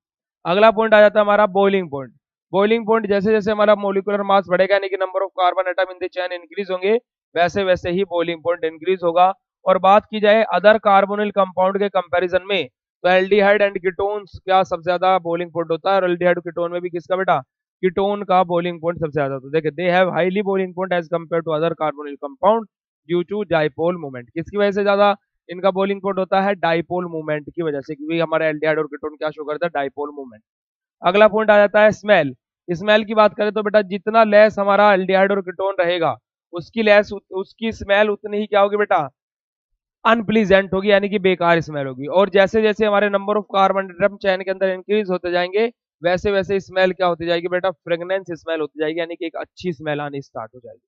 Speaker 1: अगला पॉइंट आ जाता है हमारा बॉइलिंग पॉइंट। बॉइलिंग पॉइंट, जैसे जैसे हमारा मोलिकुलर मास बढ़ेगा, यानी कि number of carbon atom in the chain increase होंगे, वैसे वैसे ही बॉइलिंग पॉइंट इंक्रीज होगा। और बात की जाए अदर कार्बोनिल कंपाउंड के कंपैरिजन में, तो एल्डिहाइड एंड कीटोन्स क्या सबसे ज्यादा बॉइलिंग पॉइंट होता है, और एल्डिहाइड कीटोन में भी किसका बेटा, कीटोन का बॉइलिंग पॉइंट सबसे ज्यादा होता है। देखिए, they have highly boiling point as compare to other carbonyl compound due to dipole movement. किसकी वजह से ज्यादा इनका बॉइलिंग पॉइंट होता है, डाइपोल मूवमेंट की वजह से, क्योंकि हमारे एल्डिहाइड और कीटोन क्या शो करता है, डाइपोल मूवमेंट। अगला पॉइंट आ जाता है स्मेल। स्मेल की बात करें तो बेटा जितना लेस हमारा एल्डिहाइड और कीटोन रहेगा, उसकी स्मेल उतनी ही क्या होगी बेटा, अनप्लीजेंट होगी, यानी कि बेकार स्मेल होगी। और जैसे जैसे हमारे नंबर ऑफ कार्बन एटम चैन के अंदर इंक्रीज होते जाएंगे, वैसे वैसे स्मेल क्या होती जाएगी बेटा, फ्रेगनेंस स्मेल होती जाएगी, यानी कि एक अच्छी स्मेल आनी स्टार्ट हो जाएगी।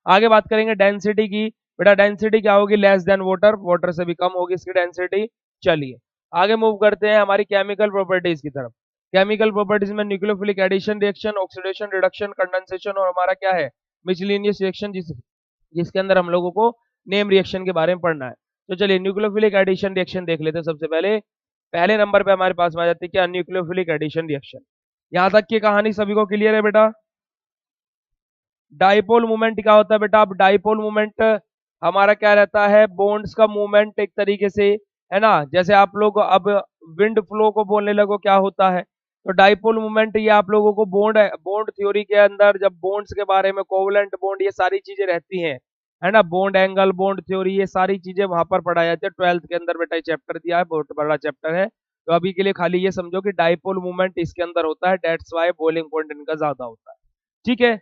Speaker 1: आगे बात करेंगे डेंसिटी की। बेटा डेंसिटी क्या होगी, लेस देन वाटर, वाटर से भी कम होगी इसकी डेंसिटी। चलिए आगे मूव करते हैं हमारी केमिकल प्रॉपर्टीज की तरफ। केमिकल प्रॉपर्टीज में nucleophilic addition reaction, oxidation reduction, condensation, और हमारा क्या है, मिसलिनियस रिएक्शन, जिसके अंदर हम लोगों को नेम रिएक्शन के बारे में पढ़ना है। तो चलिए न्यूक्लियोफिलिक एडिशन रिएक्शन देख लेते हैं। सबसे पहले पहले नंबर पे हमारे पास में आ जाती है क्या, न्यूक्लियोफिलिक एडिशन रिएक्शन। यहां तक की कहानी सभी को क्लियर है बेटा। डाइपोल मूवमेंट क्या होता है बेटा, अब डाइपोल मूवमेंट हमारा क्या रहता है, बॉन्ड्स का मूवमेंट एक तरीके से, है ना। जैसे आप लोग अब विंड फ्लो को बोलने लगो क्या होता है, तो डाइपोल मूवमेंट ये आप लोगों को बॉन्ड बॉन्ड थ्योरी के अंदर जब बॉन्ड्स के बारे में, कोवलेंट बॉन्ड, ये सारी चीजें रहती हैं, है ना, बॉन्ड एंगल, बॉन्ड थ्योरी, ये सारी चीजें वहां पर पढ़ाई जाती है। 12th के अंदर बेटा चैप्टर दिया है, बहुत बड़ा चैप्टर है। तो अभी के लिए खाली ये समझो कि डाइपोल मूवमेंट इसके अंदर होता है, दैट्स व्हाई बॉइलिंग पॉइंट इनका ज्यादा होता है। ठीक है,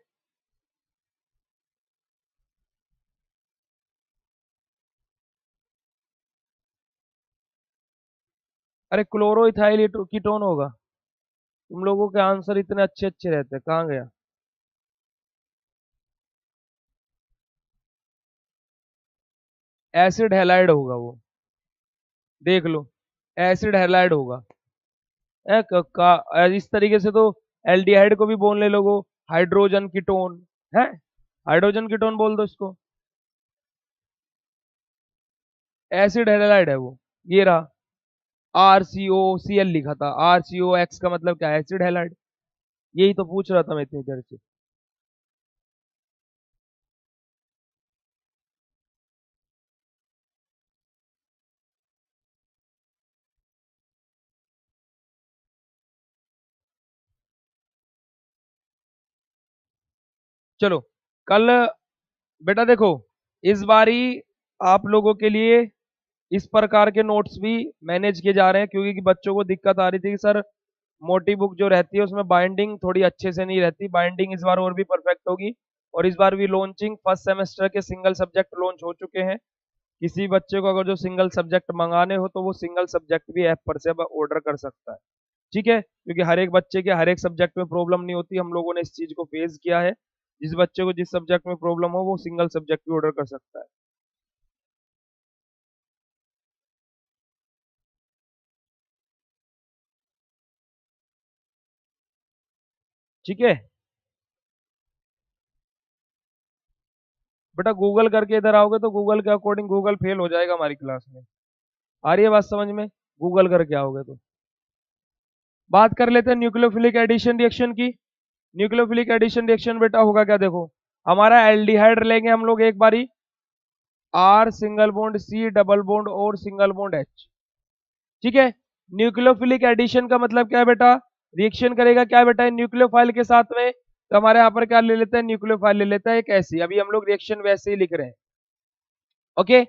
Speaker 1: अरे क्लोरोइथाइल कीटोन होगा। तुम लोगों के आंसर इतने अच्छे अच्छे रहते हैं, कहाँ गया। एसिड हैलाइड होगा वो, देख लो, एसिड हैलाइड होगा। इस तरीके से तो एल्डिहाइड को भी बोलने लोगो हाइड्रोजन कीटोन, है, हाइड्रोजन कीटोन बोल दो इसको, एसिड हैलाइड है वो। ये रहा, RCOCl लिखा था, RCOX का मतलब क्या है, एसिड हैलाइड। यही तो पूछ रहा था मैं इतनी देर से। चलो कल बेटा देखो, इस बारी आप लोगों के लिए इस प्रकार के नोट्स भी मैनेज किए जा रहे हैं, क्योंकि बच्चों को दिक्कत आ रही थी कि सर मोटी बुक जो रहती है उसमें बाइंडिंग थोड़ी अच्छे से नहीं रहती। बाइंडिंग इस बार और भी परफेक्ट होगी, और इस बार भी लॉन्चिंग फर्स्ट सेमेस्टर के सिंगल सब्जेक्ट लॉन्च हो चुके हैं। किसी बच्चे को अगर जो सिंगल सब्जेक्ट मंगाने हो तो वो सिंगल सब्जेक्ट भी ऐप पर से अब ऑर्डर कर सकता है। ठीक है, क्योंकि हर एक बच्चे के हर एक सब्जेक्ट में प्रॉब्लम नहीं होती, हम लोगों ने इस चीज को फेस किया है। जिस बच्चे को जिस सब्जेक्ट में प्रॉब्लम हो वो सिंगल सब्जेक्ट भी ऑर्डर कर सकता है। ठीक है बेटा, गूगल करके इधर आओगे तो गूगल के अकॉर्डिंग गूगल फेल हो जाएगा हमारी क्लास में। आ रही है बात समझ में, गूगल करके आओगे तो। बात कर लेते हैं न्यूक्लियोफिलिक एडिशन रिएक्शन की। न्यूक्लियोफिलिक एडिशन रिएक्शन बेटा होगा क्या, देखो हमारा एल्डिहाइड लेंगे हम लोग एक बारी, R single bond C double bond और सिंगल बॉन्ड H। ठीक है, न्यूक्लियोफिलिक एडिशन का मतलब क्या है बेटा, रिएक्शन करेगा क्या है बेटा, न्यूक्लियोफाइल के साथ में। तो हमारे यहाँ पर क्या ले लेते हैं, न्यूक्लियोफाइल ले लेता है एक ऐसी। अभी हम लोग रिएक्शन वैसे ही लिख रहे हैं। ओके,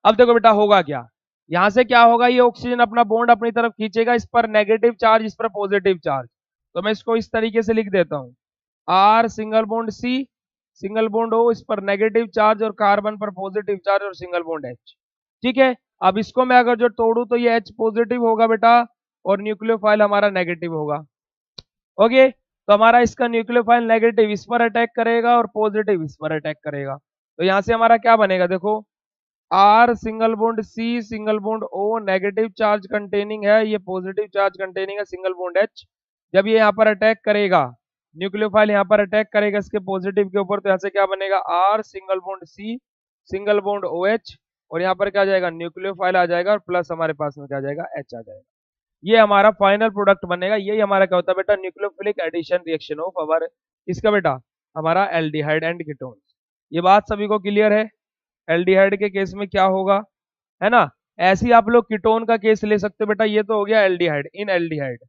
Speaker 1: अब देखो बेटा होगा क्या, यहां से क्या होगा, ये ऑक्सीजन अपना बॉन्ड अपनी तरफ खींचेगा, इस पर नेगेटिव चार्ज, इस पर पॉजिटिव चार्ज। तो मैं इसको इस तरीके से लिख देता हूं, R single bond C, single bond O, इस पर नेगेटिव चार्ज और कार्बन पर पॉजिटिव चार्ज और सिंगल बॉन्ड एच। ठीक है, अब इसको मैं अगर जो तोड़ू तो ये एच पॉजिटिव होगा बेटा और न्यूक्लियोफाइल हमारा नेगेटिव होगा। ओके, तो हमारा इसका न्यूक्लियोफाइल नेगेटिव इस पर अटैक करेगा और पॉजिटिव इस पर अटैक करेगा। तो यहां से हमारा क्या बनेगा, देखो R single bond C single bond O, negative charge containing है, ये पॉजिटिव चार्ज कंटेनिंग है सिंगल बॉन्ड एच। जब ये यहाँ पर अटैक करेगा, न्यूक्लियोफाइल यहाँ पर अटैक करेगा इसके पॉजिटिव के ऊपर, तो यहाँ से क्या बनेगा, R single bond C single bond O H, और यहाँ पर क्या आ जाएगा, न्यूक्लियोफाइल आ जाएगा और प्लस हमारे पास में क्या आ जाएगा, एच आ जाएगा। ये हमारा फाइनल प्रोडक्ट बनेगा। यही हमारा क्या होता है बेटा, nucleophilic addition reaction of our इसका बेटा हमारा एल्डिहाइड एंड कीटोन। ये बात सभी को क्लियर है, एल्डिहाइड के केस में क्या होगा, है ना। ऐसे ही आप लोग कीटोन का केस ले सकते हो बेटा, ये तो हो गया एल्डिहाइड, इन एल्डिहाइड।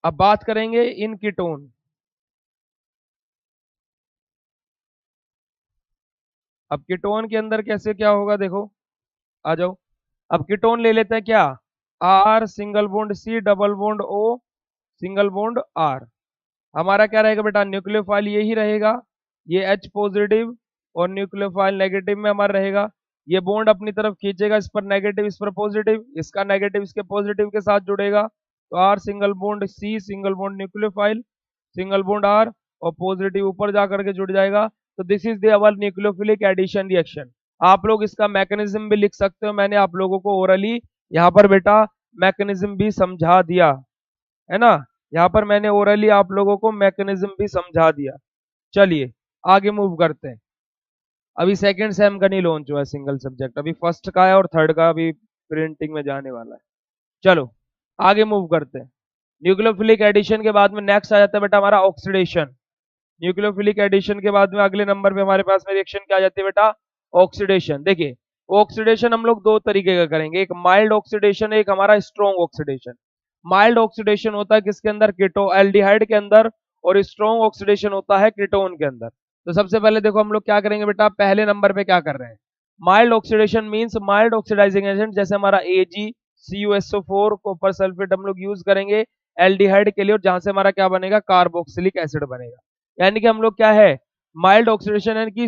Speaker 1: अब बात करेंगे इन कीटोन। अब कीटोन के अंदर कैसे क्या होगा, देखो आ जाओ। अब कीटोन ले लेते हैं क्या, R single bond C double bond O single bond R. हमारा क्या रहेगा बेटा, न्यूक्लियोफाइल यही रहेगा, ये एच पॉजिटिव और न्यूक्लियोफाइल नेगेटिव में हमारा रहेगा। ये बॉन्ड अपनी तरफ खींचेगा, इस पर नेगेटिव इस पर पॉजिटिव, इसका नेगेटिव इसके पॉजिटिव के साथ जुड़ेगा। तो R single bond C single bond nucleophile single bond R, और पॉजिटिव ऊपर जाकर के जुड़ जाएगा। तो this is the our nucleophilic addition reaction. आप लोग इसका मैकेनिज्म भी लिख सकते हो, मैंने आप लोगों को ओरली यहाँ पर बेटा मैकेनिज्म भी समझा दिया है ना, यहाँ पर मैंने ओरली आप लोगों को मैकेनिज्म भी समझा दिया। चलिए आगे मूव करते हैं। अभी सेकंड सेम का नहीं लॉन्च हुआ है सिंगल सब्जेक्ट, अभी फर्स्ट का है और थर्ड का अभी प्रिंटिंग में जाने वाला है। चलो आगे मूव करते हैं। न्यूक्लियोफिलिक एडिशन के बाद में नेक्स्ट आ जाता है बेटा हमारा ऑक्सीडेशन। न्यूक्लियोफिलिक एडिशन के बाद में अगले नंबर पे हमारे पास में रिएक्शन क्या आ जाती है बेटा, ऑक्सीडेशन। देखिए ऑक्सीडेशन हम लोग दो तरीके का करेंगे, एक माइल्ड ऑक्सीडेशन, एक हमारा स्ट्रॉन्ग ऑक्सीडेशन। माइल्ड ऑक्सीडेशन होता है किसके अंदर, कीटो एल्डिहाइड के अंदर, और स्ट्रॉन्ग ऑक्सीडेशन होता है कीटोन के अंदर। तो सबसे पहले देखो हम लोग क्या करेंगे बेटा, पहले नंबर पे क्या कर रहे हैं, mild oxidation means mild oxidising agent, जैसे हमारा AgCuSO4 कॉपर सल्फेट हम लोग यूज करेंगे एल्डिहाइड के लिए, और जहां से हमारा क्या बनेगा, कार्बोक्सिलिक एसिड बनेगा। यानी कि हम लोग क्या है, माइल्ड ऑक्सीडेशन यानी कि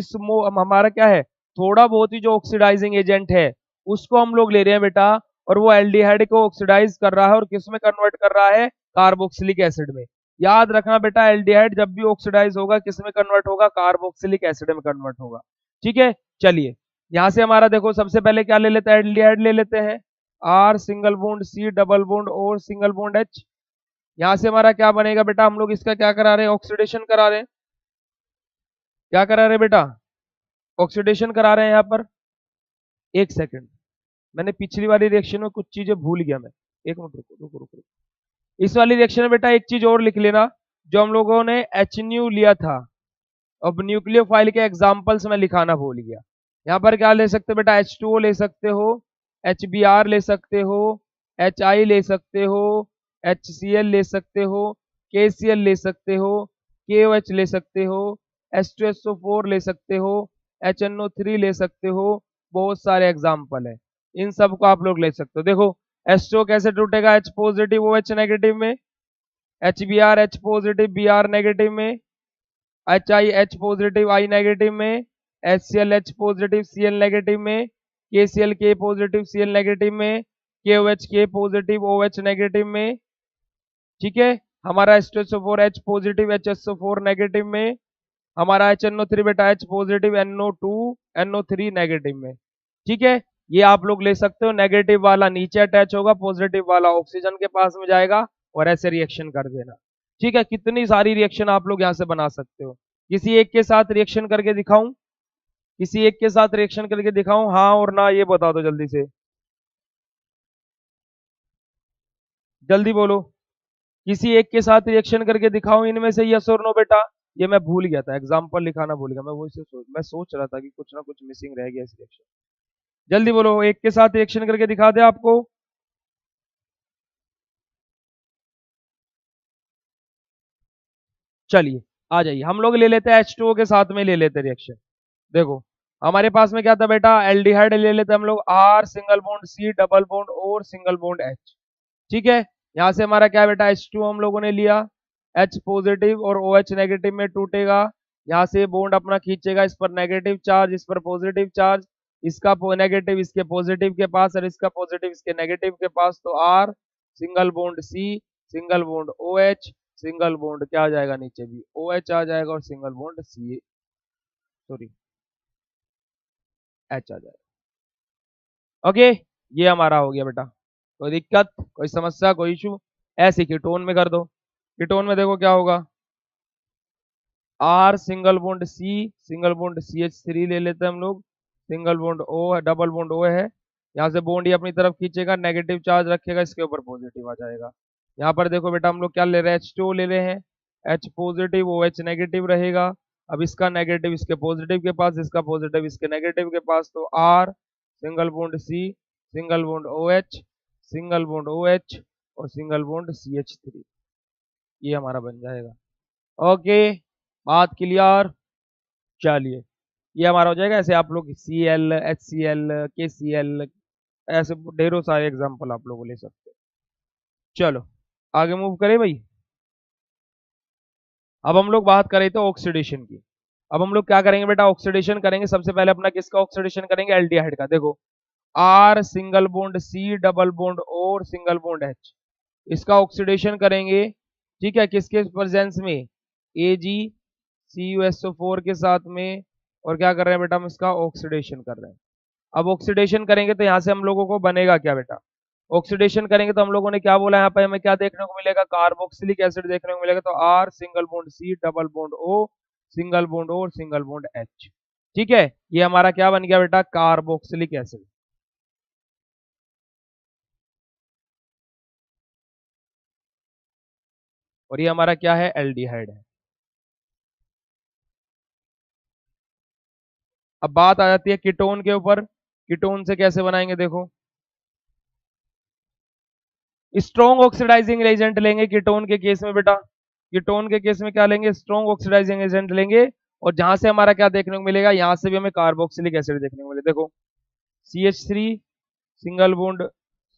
Speaker 1: हमारा क्या है, थोड़ा बहुत ही जो ऑक्सीडाइजिंग एजेंट है उसको हम लोग ले रहे हैं बेटा, और वो एल्डिहाइड को ऑक्सीडाइज कर रहा है और किस में कन्वर्ट कर रहा है, कार्बोक्सिलिक एसिड में। याद रखना बेटा एल्डिहाइड जब भी ऑक्सीडाइज होगा किस में कन्वर्ट होगा, कार्बोक्सिलिक एसिड में कन्वर्ट होगा। ठीक है, चलिए यहां से हमारा देखो सबसे पहले क्या ले लेते हैं, एल्डिहाइड ले लेते हैं, R single bond C double bond और सिंगल बॉन्ड एच। यहां से हमारा क्या बनेगा बेटा, हम लोग इसका क्या करा रहे हैं, ऑक्सीडेशन करा रहे हैं। क्या करा रहे हैं बेटा, ऑक्सीडेशन करा रहे हैं यहाँ पर। एक सेकंड, मैंने पिछली वाली रिएक्शन में कुछ चीजें भूल गया मैं, एक मिनट रुको रुको रुको। इस वाली रिएक्शन में बेटा एक चीज और लिख लेना, जो हम लोगों ने एच न्यू लिया था, अब न्यूक्लियोफाइल के एग्जांपल्स में लिखाना भूल गया। यहाँ पर क्या ले सकते हो बेटा, H2O ले सकते हो, HBr ले सकते हो, HI ले सकते हो, HCl ले सकते हो, KCl ले सकते हो, KOH ले सकते हो, H2SO4 ले सकते हो, HNO3 ले सकते हो। बहुत सारे एग्जाम्पल है, इन सब को आप लोग ले सकते हो। देखो H2O कैसे टूटेगा, H पॉजिटिव OH नेगेटिव में, HBr H positive Br negative में, HI H positive I negative में, HCl H positive Cl negative में, KCl K positive Cl negative में, KOH K positive OH negative में। ठीक है, हमारा H2SO4 H positive HSO4 negative में, हमारा HNO3 बेटा H positive NO2 NO3 negative में। ठीक है, ये आप लोग ले सकते हो, नेगेटिव वाला नीचे अटैच होगा, पॉजिटिव वाला ऑक्सीजन के पास में जाएगा और ऐसे रिएक्शन कर देना। ठीक है, कितनी सारी रिएक्शन आप लोग यहाँ से बना सकते हो। किसी एक के साथ रिएक्शन करके दिखाऊं, किसी एक के साथ रिएक्शन करके दिखाऊं, हाँ और ना ये बता दो जल्दी से, जल्दी बोलो। किसी एक के साथ रिएक्शन करके दिखाऊं इनमें से, यस और नो बेटा। ये मैं भूल गया था, एग्जाम्पल लिखाना भूल गया, मैं सोच रहा था कि कुछ ना कुछ मिसिंग रह गया इस रिएक्शन। जल्दी बोलो, एक के साथ रिएक्शन करके दिखा दे आपको। चलिए आ जाइए, हम लोग ले लेते हैं H2O के साथ में ले लेते हैं रिएक्शन। देखो हमारे पास में क्या था बेटा, एल्डिहाइड ले लेते हैं हम लोग, R single bond C double bond और सिंगल बॉन्ड H। ठीक है, यहाँ से हमारा क्या बेटा H2 हम लोगों ने लिया, H पॉजिटिव और OH नेगेटिव में टूटेगा, यहाँ से बॉन्ड अपना खींचेगा, इस पर नेगेटिव चार्ज, इस पर पॉजिटिव चार्ज, इसका नेगेटिव इसके पॉजिटिव के पास और इसका पॉजिटिव इसके नेगेटिव के पास, तो R single bond C single bond OH single bond क्या आ जाएगा नीचे भी OH आ जाएगा और single bond C sorry H आ जाएगा। ओके, ये हमारा हो गया बेटा, कोई दिक्कत कोई समस्या कोई इशू? ऐसे कीटोन में कर दो, कीटोन में देखो क्या होगा, R single bond C single bond CH3 ले लेते हैं हम लोग, सिंगल बॉन्ड O है डबल बॉन्ड O है, यहाँ से बॉन्ड ये अपनी तरफ खींचेगा, नेगेटिव चार्ज रखेगा, इसके ऊपर पॉजिटिव आ जाएगा। यहाँ पर देखो बेटा हम लोग क्या ले रहे हैं, H2O ले रहे हैं, H पॉजिटिव OH नेगेटिव रहेगा, अब इसका नेगेटिव इसके पॉजिटिव के पास, इसका पॉजिटिव इसके नेगेटिव के पास, तो R single bond C single bond OH single bond OH और सिंगल बॉन्ड CH3, ये हमारा बन जाएगा। ओके, बात क्लियर? चलिए ये हमारा हो जाएगा। ऐसे आप लोग Cl HCl KCl ऐसे ढेरों सारे एग्जांपल आप लोग ले सकते हैं। चलो आगे मूव करें भाई। अब हम लोग बात करें तो ऑक्सीडेशन की। अब हम लोग क्या करेंगे बेटा, ऑक्सीडेशन करेंगे। सबसे पहले अपना किसका ऑक्सीडेशन करेंगे, एल्डिहाइड का। देखो R single bond C double bond और सिंगल बॉन्ड H, इसका ऑक्सीडेशन करेंगे। ठीक है, किसके प्रेजेंस में, AgCuSO4 के साथ में, और क्या कर रहे हैं बेटा, हम इसका ऑक्सीडेशन कर रहे हैं। अब ऑक्सीडेशन करेंगे तो यहाँ से हम लोगों को बनेगा क्या बेटा, ऑक्सीडेशन करेंगे तो हम लोगों ने क्या बोला, यहाँ पे हमें क्या देखने को मिलेगा, कार्बोक्सिलिक एसिड देखने को मिलेगा। तो R single bond C double bond O single bond O और सिंगल बॉन्ड H। ठीक है, ये हमारा क्या बन गया बेटा, कार्बोक्सिलिक एसिड। और ये हमारा क्या है, एल्डिहाइड है। अब बात आ जाती है कीटोन के ऊपर। कीटोन से कैसे बनाएंगे, देखो स्ट्रॉन्ग ऑक्सीडाइजिंग एजेंट लेंगे कीटोन के केस में बेटा। कीटोन के केस में क्या लेंगे, स्ट्रॉन्ग ऑक्सीडाइजिंग एजेंट लेंगे, और जहां से हमारा क्या देखने को मिलेगा, यहां से भी हमें कार्बोक्सिलिक एसिड देखने को मिलेगा। देखो CH3 single bond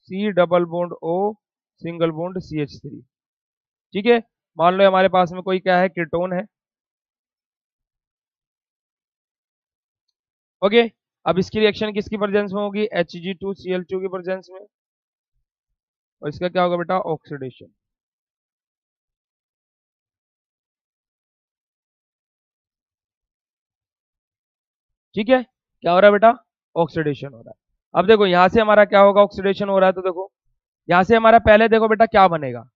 Speaker 1: C double bond O single bond CH3। ठीक है, मान लो हमारे पास में कोई क्या है, कीटोन है। ओके, अब इसकी रिएक्शन किसकी प्रेजेंस में होगी, Hg2Cl2 की प्रेजेंस में, और इसका क्या होगा बेटा, ऑक्सीडेशन। ठीक है, क्या हो रहा है बेटा, ऑक्सीडेशन हो रहा है। अब देखो यहां से हमारा क्या होगा, ऑक्सीडेशन हो रहा है, तो देखो यहां से हमारा पहले देखो बेटा क्या बनेगा,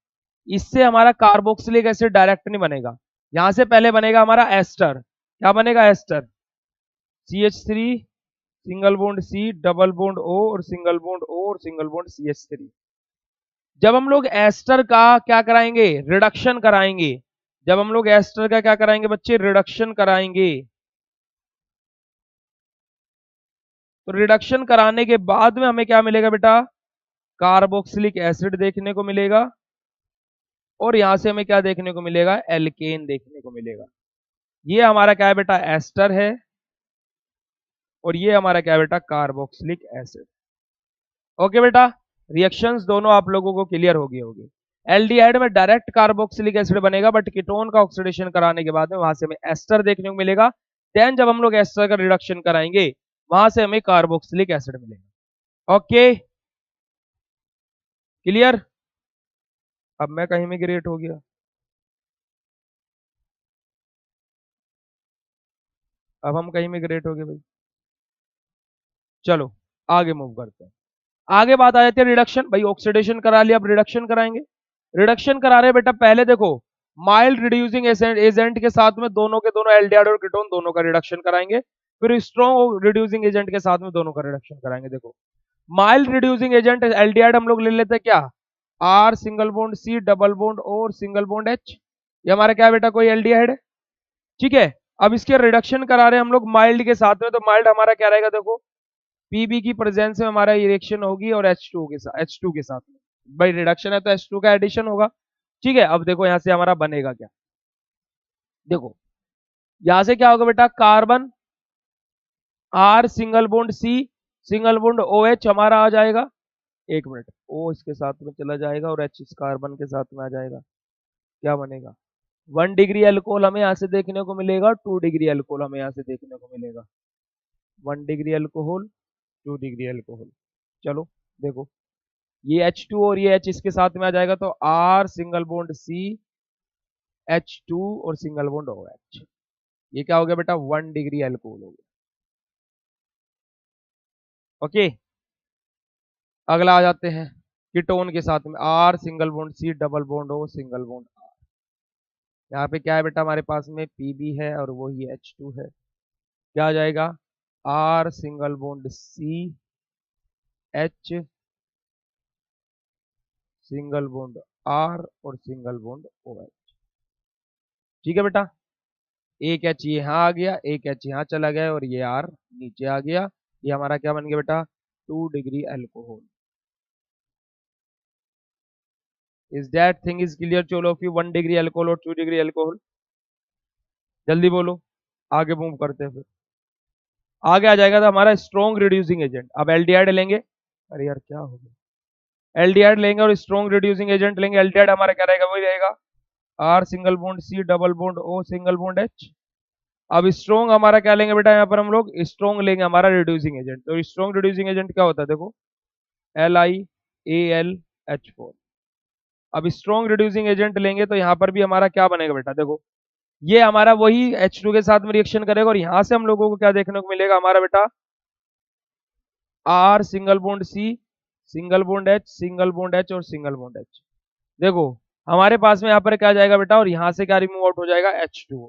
Speaker 1: इससे हमारा कार्बोक्सिलिक एसिड डायरेक्ट नहीं बनेगा, यहां से पहले बनेगा हमारा एस्टर। क्या बनेगा, ester, CH3 single bond C double bond O और सिंगल बॉन्ड O और सिंगल बॉन्ड CH3। जब हम लोग एस्टर का क्या कराएंगे, रिडक्शन कराएंगे, जब हम लोग एस्टर का क्या कराएंगे बच्चे, रिडक्शन कराएंगे, तो रिडक्शन कराने के बाद में हमें क्या मिलेगा बेटा, कार्बोक्सिलिक एसिड देखने को मिलेगा, और यहां से हमें क्या देखने को मिलेगा, एल्केन देखने को मिलेगा। ये हमारा क्या है बेटा, एस्टर है, और ये हमारा क्या है बेटा, कार्बोक्सिलिक एसिड। ओके बेटा, रिएक्शंस दोनों आप लोगों को क्लियर हो गई होगी। एल्डिहाइड में डायरेक्ट कार्बोक्सिलिक एसिड बनेगा, बट कीटोन का ऑक्सीडेशन कराने के बाद में वहां से हमें एस्टर देखने को मिलेगा। देन जब हम लोग एस्टर का रिडक्शन कराएंगे, वहां से हमें कार्बोक्सिलिक एसिड मिलेगा। Okay clear? अब मैं कहीं में ग्रेट हो गया, अब हम कहीं में ग्रेट हो गए भाई। चलो आगे मूव करते हैं। आगे बात आ जाती है रिडक्शन। भाई ऑक्सीडेशन करा लिया, अब रिडक्शन कराएंगे। रिडक्शन करा रहे बेटा, पहले देखो माइल्ड रिड्यूसिंग एजेंट के साथ में दोनों के दोनों एल्डिहाइड और कीटोन दोनों का रिडक्शन कराएंगे, फिर स्ट्रॉन्ग रिड्यूसिंग एजेंट के साथ में दोनों का रिडक्शन कराएंगे। देखो माइल्ड रिड्यूसिंग एजेंट एल्डिहाइड हम लोग ले लेते हैं क्या, R single bond C double bond और सिंगल बॉन्ड H। ये हमारा क्या है बेटा, कोई एल्डिहाइड है। ठीक है। अब इसके रिडक्शन करा रहे हैं हम लोग माइल्ड के साथ में, तो माइल्ड हमारा क्या रहेगा देखो, पीबी की प्रेजेंस में हमारा रिएक्शन होगी और H2 के साथ में, भाई रिडक्शन है तो H2 का एडिशन होगा। ठीक है, अब देखो यहाँ से हमारा बनेगा क्या, देखो यहां से क्या होगा बेटा, carbon R single bond C single bond OH हमारा आ जाएगा, एक मिनट, O इसके साथ में चला जाएगा और H इस कार्बन के साथ में आ जाएगा, क्या बनेगा, 1 डिग्री अल्कोहल हमें यहाँ से देखने को मिलेगा, 2 डिग्री अल्कोहल हमें यहाँ से देखने को मिलेगा, 1 डिग्री अल्कोहल, 2 डिग्री अल्कोहल। चलो देखो, ये H2 और ये H इसके साथ में आ जाएगा, तो R single bond C H2 और सिंगल बॉन्ड OH, ये क्या हो गया बेटा, 1 डिग्री अल्कोहल हो गया। ओके, अगला आ जाते हैं कीटोन के साथ में, R single bond C double bond O single bond R, यहाँ पे क्या है बेटा, हमारे पास में Pb है और वो ही H2 है, क्या आ जाएगा, R single bond C H single bond R और सिंगल बॉन्ड OH। ठीक है बेटा, एक एच ये यहाँ आ गया, एक एच यहाँ चला गया और ये R नीचे आ गया, ये हमारा क्या बन गया बेटा, 2 degree alcohol. Is that thing is clear चलो फिर, 1 डिग्री अल्कोहल और 2 डिग्री अल्कोहल, जल्दी बोलो, आगे मूव करते हैं फिर। आगे आ जाएगा था हमारा स्ट्रॉन्ग रिड्यूसिंग एजेंट, अब एल्डिहाइड लेंगे, अरे यार क्या हो गया, एल्डिहाइड लेंगे और स्ट्रॉन्ग रिड्यूसिंग एजेंट लेंगे, एल्डिहाइड हमारा क्या रहेगा, वही रहेगा, R single bond C double bond O single bond H। अब स्ट्रॉन्ग हमारा क्या लेंगे बेटा, यहाँ पर हम लोग स्ट्रॉन्ग लेंगे हमारा रिड्यूसिंग एजेंट, तो स्ट्रॉन्ग रिड्यूसिंग एजेंट क्या होता है देखो, LiAlH4। अब स्ट्रॉन्ग रिड्यूसिंग एजेंट लेंगे तो यहाँ पर भी हमारा क्या बनेगा बेटा, देखो ये हमारा वही H2 के साथ में रिएक्शन करेगा और यहां से हम लोगों को क्या देखने को मिलेगा हमारा बेटा, R single bond C single bond H single bond H और सिंगल बॉन्ड H। देखो हमारे पास में यहाँ पर क्या जाएगा बेटा, और यहाँ से क्या रिमूव आउट हो जाएगा, H2O,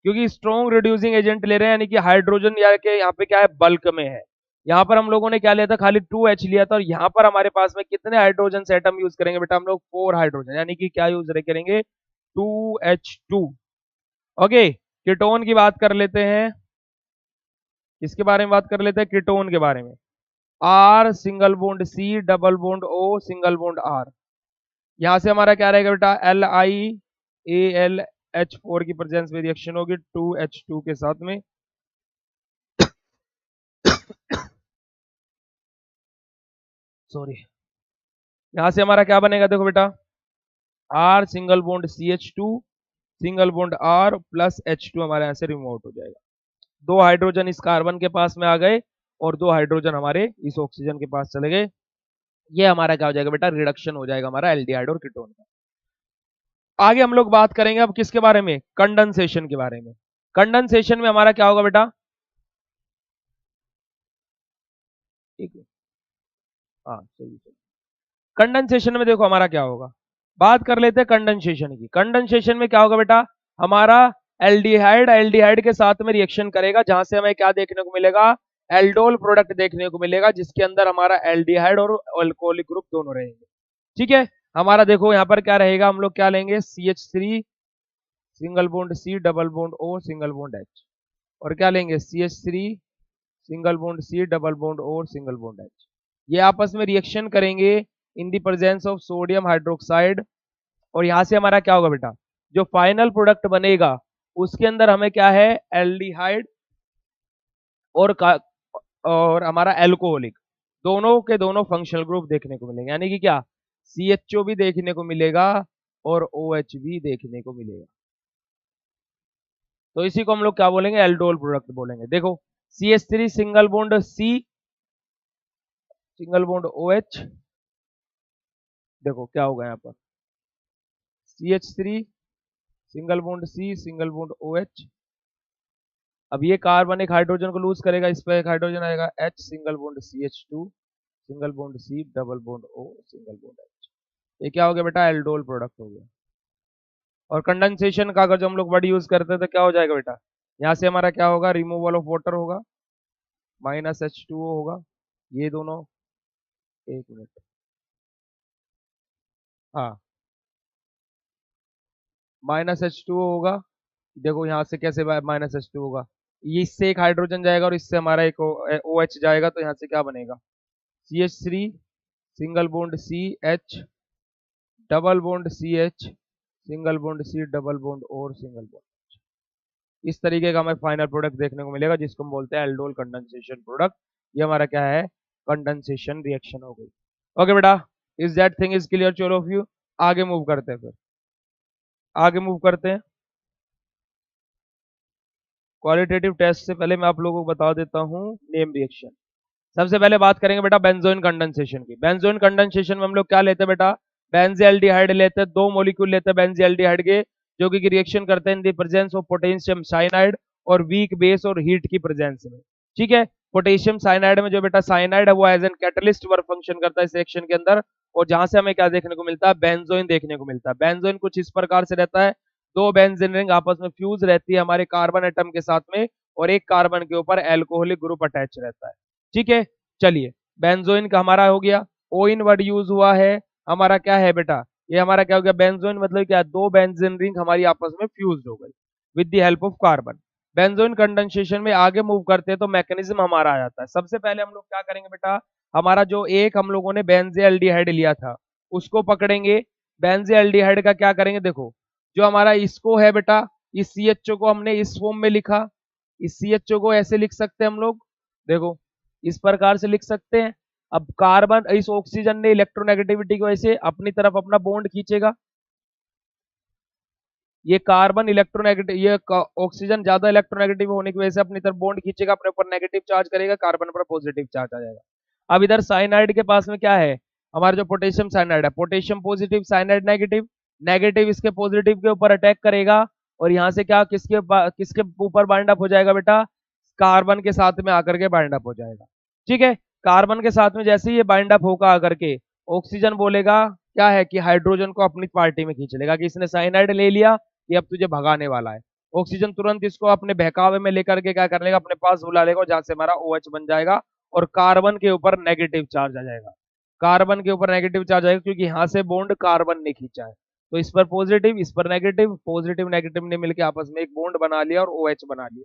Speaker 1: क्योंकि स्ट्रॉन्ग रिड्यूसिंग एजेंट ले रहे हैं, यानी कि हाइड्रोजन या के यहाँ पे क्या है, बल्क में है। यहाँ पर हम लोगों ने क्या लिया था, खाली 2H लिया था, और यहाँ पर हमारे पास में कितने हाइड्रोजन एटम यूज करेंगे बेटा, हम लोग 4 हाइड्रोजन, यानी कि क्या यूज करेंगे, 2H2। ओके, कीटोन की बात कर लेते हैं, किसके बारे में बात कर लेते हैं, कीटोन के बारे में, R single bond C double bond O single bond R, यहां से हमारा क्या रहेगा बेटा, LiAlH4 की प्रेजेंस में रिएक्शन होगी 2H2 के साथ में, सॉरी, यहां से हमारा क्या बनेगा देखो बेटा, R single bond CH2 single bond R plus H2 हमारे यहाँ से रिमूव आउट हो जाएगा, 2 हाइड्रोजन इस कार्बन के पास में आ गए और 2 हाइड्रोजन हमारे इस ऑक्सीजन के पास चले गए, ये हमारा क्या हो जाएगा बेटा, रिडक्शन हो जाएगा हमारा एल्डिहाइड और कीटोन का। आगे हम लोग बात करेंगे अब किसके बारे में, कंडेंसेशन के बारे में। कंडेंसेशन में हमारा क्या होगा बेटा, ठीक है, हाँ सही, कंडेंसेशन में देखो हमारा क्या होगा, बात कर लेते हैं कंडेंसेशन की। कंडेंसेशन में क्या होगा बेटा, हमारा एल्डिहाइड एल्डिहाइड के साथ में रिएक्शन करेगा, जहां से हमें क्या देखने को मिलेगा, एल्डोल प्रोडक्ट देखने को मिलेगा, जिसके अंदर हमारा एल्डिहाइड और अल्कोहलिक ग्रुप दोनों रहेंगे। ठीक है, हमारा देखो यहाँ पर क्या रहेगा, हम लोग क्या लेंगे, CH3 single bond C double bond O single bond H, और क्या लेंगे, CH3 single bond C double bond O single bond H, ये आपस में रिएक्शन करेंगे in the presence of sodium hydroxide, और यहां से हमारा क्या होगा बेटा, जो फाइनल प्रोडक्ट बनेगा उसके अंदर हमें क्या है, एल्डिहाइड और और हमारा एल्कोहलिक, दोनों के दोनों फंक्शनल ग्रुप देखने को मिलेंगे, यानी कि क्या, CHO भी देखने को मिलेगा और OH भी देखने को मिलेगा, तो इसी को हम लोग क्या बोलेंगे, एल्डोल प्रोडक्ट बोलेंगे। देखो CH3 single bond C single bond OH, देखो क्या होगा यहाँ पर, CH3 single bond C single bond OH, अब ये कार्बन एक हाइड्रोजन को लूज करेगा, इस पर एक हाइड्रोजन आएगा, H single bond CH2 single bond C double bond O single bond H, ये क्या हो गया बेटा, एल्डोल प्रोडक्ट हो गया। और कंडेंसेशन का अगर जो हम लोग वर्ड यूज करते हैं तो क्या हो जाएगा बेटा, यहाँ से हमारा क्या होगा, रिमूवल ऑफ वाटर होगा, -H2O होगा, ये दोनों, एक मिनट, हाँ, -H2O होगा, देखो यहाँ से कैसे -H2 होगा, ये इससे एक हाइड्रोजन जाएगा और इससे हमारा एक OH जाएगा, तो यहाँ से क्या बनेगा, CH3 single bond CH double bond CH single bond C double bond और सिंगल बॉन्ड। इस तरीके का हमें फाइनल प्रोडक्ट देखने को मिलेगा, जिसको हम बोलते हैं एल्डोल कंडेंसेशन प्रोडक्ट। ये हमारा क्या है, कंडेंसेशन रिएक्शन हो गई। ओके बेटा, is that thing is clear to all of you. आगे मूव करते हैं, फिर आगे मूव करते हैं। क्वालिटेटिव टेस्ट से पहले मैं आप लोगों को बता देता हूँ नेम रिएक्शन। सबसे पहले बात करेंगे बेटा बेंजोइन कंडेंसेशन की। बेंजोइन कंडेंसेशन में हम लोग क्या लेते हैं बेटा, बेंजीएल्डिहाइड लेते हैं, 2 मॉलिक्यूल लेते हैं बेंजीएल्डिहाइड के, जो कि रिएक्शन करते हैं in the presence of potassium cyanide और वीक बेस और हीट की प्रेजेंस में। ठीक है, पोटेशियम साइनाइड में जो बेटा साइनाइड है वो as an catalyst work function करता है इस रिएक्शन के अंदर, और जहां से हमें क्या देखने को मिलता है, बेंजोइन देखने को मिलता है। बेंजोइन कुछ इस प्रकार से रहता है, 2 बेंजीन रिंग आपस में फ्यूज रहती है हमारे कार्बन एटम के साथ में, और एक कार्बन के ऊपर एल्कोहलिक ग्रुप अटैच रहता है। ठीक है, चलिए बेंजोइन का हमारा हो गया। ओइन वर्ड यूज हुआ है, हमारा क्या है बेटा, ये हमारा क्या हो गया, बेंजोइन मतलब क्या, 2 बेंजीन रिंग हमारी आपस में फ्यूज हो गई with the help of carbon. Benzoin condensation में आगे मूव करते हैं तो मैकेनिज्म हमारा आ जाता है। सबसे पहले हम लोग क्या करेंगे बेटा, हमारा जो एक हम लोगों ने बेंजीएल्डिहाइड लिया था उसको पकड़ेंगे। बेंजीएल्डिहाइड का क्या करेंगे, देखो जो हमारा इसको है बेटा, इस CHO को हमने इस फॉर्म में लिखा, इस CHO को ऐसे लिख सकते हैं हम लोग, देखो इस प्रकार से लिख सकते हैं। अब कार्बन, इस ऑक्सीजन ने इलेक्ट्रोनेगेटिविटी की वजह से अपनी तरफ अपना बॉन्ड खींचेगा, ये कार्बन इलेक्ट्रोनेगेटिव, ये ऑक्सीजन ज्यादा इलेक्ट्रोनेगेटिव होने की वजह से अपनी तरफ बॉन्ड खींचेगा, अपने ऊपर नेगेटिव चार्ज करेगा, कार्बन पर पॉजिटिव चार्ज आ जाएगा। अब इधर साइनाइड के पास में क्या है, हमारा जो पोटेशियम साइनाइड है, potassium positive cyanide negative, negative इसके पॉजिटिव के ऊपर अटैक करेगा, और यहाँ से क्या किसके ऊपर बाइंड अप हो जाएगा बेटा, कार्बन के साथ में आकर के बाइंड अप हो जाएगा। ठीक है, कार्बन के साथ में जैसे ही ये बाइंड अप होगा आकर के, ऑक्सीजन बोलेगा क्या है कि हाइड्रोजन को अपनी पार्टी में खींच लेगा, कि इसने साइनाइड ले लिया, ये अब तुझे भगाने वाला है। ऑक्सीजन तुरंत इसको अपने बहकावे में लेकर के क्या कर लेगा, अपने पास बुला लेगा, जहां से हमारा OH बन जाएगा, और कार्बन के ऊपर नेगेटिव चार्ज आ जाएगा। कार्बन के ऊपर नेगेटिव चार्ज आएगा क्योंकि यहाँ से बॉन्ड कार्बन ने खींचा है, तो इस पर पॉजिटिव, इस पर नेगेटिव, पॉजिटिव नेगेटिव ने मिलकर आपस में एक बॉन्ड बना लिया और OH बना लिया।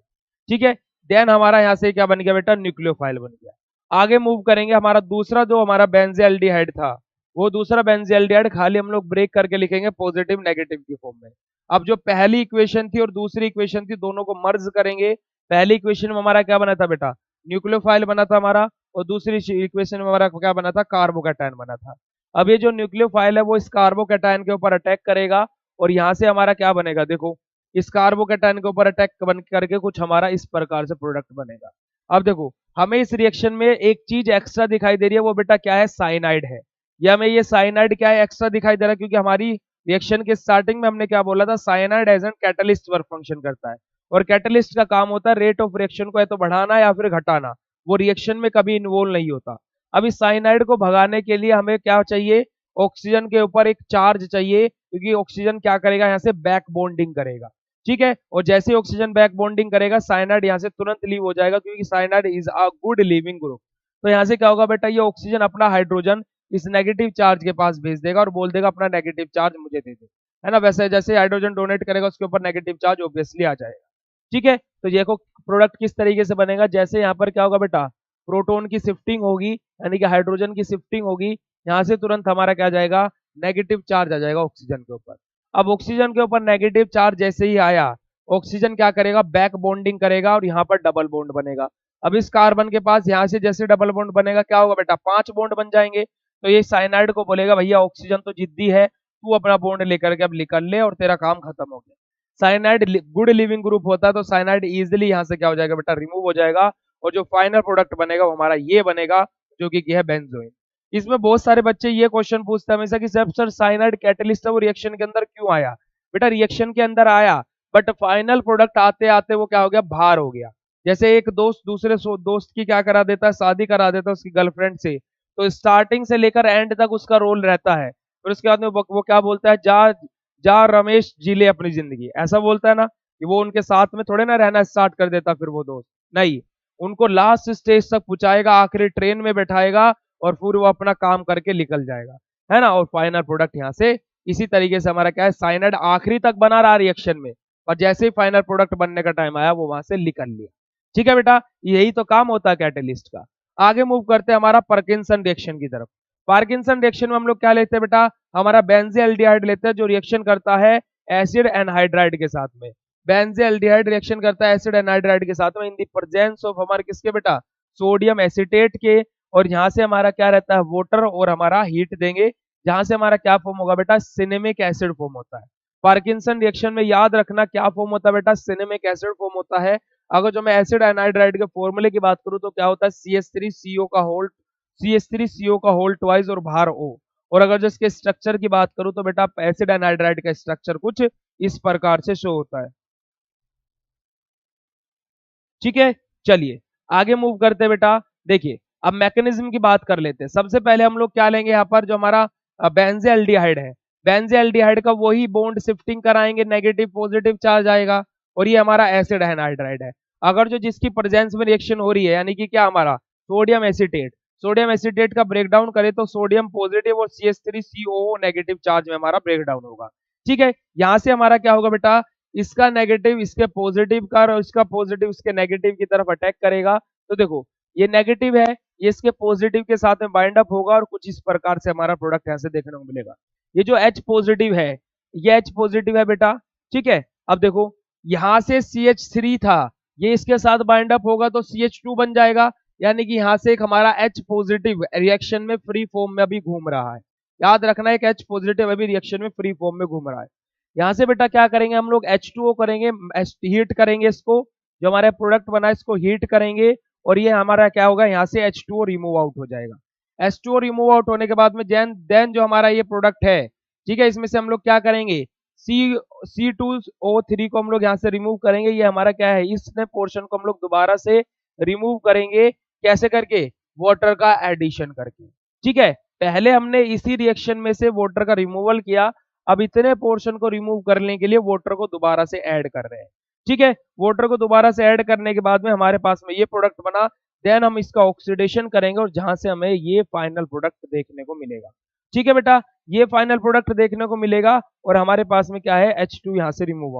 Speaker 1: ठीक है, देन हमारा यहाँ से क्या बन गया बेटा, न्यूक्लियोफाइल बन गया। आगे मूव करेंगे, हमारा दूसरा जो हमारा बेंजीएल्डिहाइड था, वो दूसरा बेंजीएल्डिहाइड खाली हम लोग ब्रेक करके लिखेंगे पॉजिटिव नेगेटिव की फॉर्म में। अब जो पहली इक्वेशन थी और दूसरी इक्वेशन थी, दोनों को मर्ज करेंगे। पहली इक्वेशन में हमारा क्या बना था बेटा, न्यूक्लियोफाइल बना था हमारा, और दूसरी इक्वेशन में हमारा क्या बना था, कार्बोकैटायन बना था। अब ये जो न्यूक्लियोफाइल है वो इस कार्बोकैटायन के ऊपर अटैक करेगा, और यहाँ से हमारा क्या बनेगा, देखो इस कार्बोकैटायन के ऊपर अटैक बन करके कुछ हमारा इस प्रकार से प्रोडक्ट बनेगा। अब देखो हमें इस रिएक्शन में एक चीज एक्स्ट्रा दिखाई दे रही है, वो बेटा क्या है, साइनाइड है। या हमें ये साइनाइड क्या है, एक्स्ट्रा दिखाई दे रहा है, क्योंकि हमारी रिएक्शन के स्टार्टिंग में हमने क्या बोला था, cyanide as an catalyst work function करता है, और कैटलिस्ट का काम होता है रेट ऑफ रिएक्शन को या तो बढ़ाना या फिर घटाना, वो रिएक्शन में कभी इन्वॉल्व नहीं होता। अब इस साइनाइड को भगाने के लिए हमें क्या चाहिए, ऑक्सीजन के ऊपर एक चार्ज चाहिए, क्योंकि ऑक्सीजन क्या करेगा, यहाँ से बैक बॉन्डिंग करेगा। ठीक है, और जैसे ही ऑक्सीजन बैक बॉन्डिंग करेगा, साइनाइड यहाँ से तुरंत लीव हो जाएगा, क्योंकि cyanide is a good leaving group. तो यहाँ से क्या होगा बेटा, ये ऑक्सीजन अपना हाइड्रोजन इस नेगेटिव चार्ज के पास भेज देगा और बोल देगा अपना नेगेटिव चार्ज मुझे दे दे, है ना। वैसे जैसे हाइड्रोजन डोनेट करेगा उसके ऊपर नेगेटिव चार्ज ऑब्वियसली आ जाएगा। ठीक है, तो देखो प्रोडक्ट किस तरीके से बनेगा, जैसे यहाँ पर क्या होगा बेटा, प्रोटोन की शिफ्टिंग होगी, यानी कि हाइड्रोजन की शिफ्टिंग होगी, यहाँ से तुरंत हमारा क्या जाएगा, नेगेटिव चार्ज आ जाएगा ऑक्सीजन के ऊपर। अब ऑक्सीजन के ऊपर नेगेटिव चार्ज जैसे ही आया, ऑक्सीजन क्या करेगा, बैक बॉन्डिंग करेगा, और यहाँ पर डबल बॉन्ड बनेगा। अब इस कार्बन के पास यहाँ से जैसे डबल बॉन्ड बनेगा, क्या होगा बेटा, 5 बॉन्ड बन जाएंगे। तो ये साइनाइड को बोलेगा भैया ऑक्सीजन तो जिद्दी है, तू अपना बॉन्ड लेकर के अब निकल ले और तेरा काम खत्म हो गया। साइनाइड गुड लिविंग ग्रुप होता है, तो साइनाइड इजिली यहाँ से क्या हो जाएगा बेटा, रिमूव हो जाएगा, और जो फाइनल प्रोडक्ट बनेगा वो हमारा ये बनेगा, जो कि है बेंजोइन। इसमें बहुत सारे बच्चे ये क्वेश्चन पूछते हैं हमेशा कि सर साइनाइड कैटलिस्ट है, वो रिएक्शन के अंदर क्यों आया। बेटा रिएक्शन के अंदर आया, बट फाइनल प्रोडक्ट आते आते वो क्या हो गया, बाहर हो गया। जैसे एक दोस्त दूसरे दोस्त की क्या करा देता है, शादी करा देता है उसकी गर्लफ्रेंड से, तो स्टार्टिंग से लेकर एंड तक उसका रोल रहता है, फिर उसके बाद में वो क्या बोलता है, जा जा रमेश जी ले अपनी जिंदगी, ऐसा बोलता है ना, कि वो उनके साथ में थोड़े ना रहना स्टार्ट कर देता फिर वो दोस्त, नहीं, उनको लास्ट स्टेज तक पहुंचाएगा, आखिरी ट्रेन में बैठाएगा, और फिर वो अपना काम करके निकल जाएगा, है ना। और फाइनल प्रोडक्ट यहाँ से इसी तरीके से हमारा क्या है, साइनाइड आखिरी तक बना रहा रिएक्शन में, और जैसे ही फाइनल प्रोडक्ट बनने का टाइम आया वो वहां से निकल लिया। ठीक है बेटा, यही तो काम होता है कैटेलिस्ट का। आगे मूव करते हैं हमारा पार्किंसन रिएक्शन की तरफ। पार्किंसन रिएक्शन में हम लोग क्या लेते हैं बेटा, हमारा बेंजील्डिहाइड लेते हैं जो रिएक्शन करता है एसिड एनहाइड्राइड के साथ में। बेंजील्डिहाइड रिएक्शन करता है एसिड एनहाइड्राइड के साथ में इन द प्रेजेंस ऑफ हमारे किसके बेटा, सोडियम एसीटेट के। और यहाँ से हमारा क्या रहता है, वाटर और हमारा हीट देंगे, जहां से हमारा क्या फॉर्म होगा बेटा, सिनेमिक एसिड फॉर्म होता है। पार्किंसन रिएक्शन में याद रखना क्या फॉर्म होता है बेटा, सिनेमिक एसिड फॉर्म होता है। अगर जो मैं एसिड एनहाइड्राइड के फॉर्मूले की बात करूं तो क्या होता है, CH3CO का होल, CH3CO का होल ट्वाइस और बाहर O। और अगर जो इसके स्ट्रक्चर की बात करूं तो बेटा एसिड एनहाइड्राइड का स्ट्रक्चर कुछ इस प्रकार से शो होता है। ठीक है, चलिए आगे मूव करते हैं बेटा। देखिए अब मैकेनिज्म की बात कर लेते हैं। सबसे पहले हम लोग क्या लेंगे यहाँ पर, जो हमारा बेंजील्डिहाइड है, बेंजील्डिहाइड का वही बॉन्ड शिफ्टिंग कराएंगे, नेगेटिव पॉजिटिव चार्ज आएगा और ये हमारा एसिड एनहाइड्राइड है। अगर जो जिसकी प्रेजेंस में रिएक्शन हो रही है, यानी कि क्या हमारा सोडियम एसीटेट, सोडियम एसीटेट का ब्रेकडाउन करे तो सोडियम पॉजिटिव और CH3COO नेगेटिव चार्ज में हमारा ब्रेकडाउन होगा। ठीक है, यहां से हमारा क्या होगा बेटा, इसका नेगेटिव इसके पॉजिटिव का और इसका पॉजिटिव इसके नेगेटिव की तरफ अटैक करेगा। तो देखो ये नेगेटिव है, ये इसके पॉजिटिव के साथ में बाइंड अप होगा और कुछ इस प्रकार से हमारा प्रोडक्ट ऐसे देखने को मिलेगा। ये जो H पॉजिटिव है, ये H पॉजिटिव है बेटा। ठीक है, अब देखो यहां से CH3 था, ये इसके साथ बाइंड अप होगा तो CH2 बन जाएगा, यानी कि यहां से एक हमारा H पॉजिटिव रिएक्शन में फ्री फॉर्म में अभी घूम रहा है। याद रखना एक H पॉजिटिव अभी रिएक्शन में फ्री फॉर्म में घूम रहा है। यहाँ से बेटा क्या करेंगे हम लोग, H2O करेंगे, हीट करेंगे इसको, जो हमारा प्रोडक्ट बना है इसको हीट करेंगे और ये हमारा क्या होगा, यहाँ से H2O रिमूव आउट हो जाएगा। H2O रिमूव आउट होने के बाद में देन जो हमारा ये प्रोडक्ट है, ठीक है, इसमें से हम लोग क्या करेंगे, C2O3 को हम लोग यहाँ से रिमूव करेंगे। ये हमारा क्या है, इसने पोर्शन को हम लोग दोबारा से रिमूव करेंगे, कैसे करके, वाटर का एडिशन करके। ठीक है, पहले हमने इसी रिएक्शन में से वाटर का रिमूवल किया, अब इतने पोर्शन को रिमूव करने के लिए वाटर को दोबारा से ऐड कर रहे हैं। ठीक है, वाटर को दोबारा से ऐड करने के बाद में हमारे पास में ये प्रोडक्ट बना, देन हम इसका ऑक्सीडेशन करेंगे और जहां से हमें ये फाइनल प्रोडक्ट देखने को मिलेगा। ठीक है बेटा, ये फाइनल प्रोडक्ट देखने को मिलेगा और हमारे पास में क्या है, H2 यहाँ से रिमूव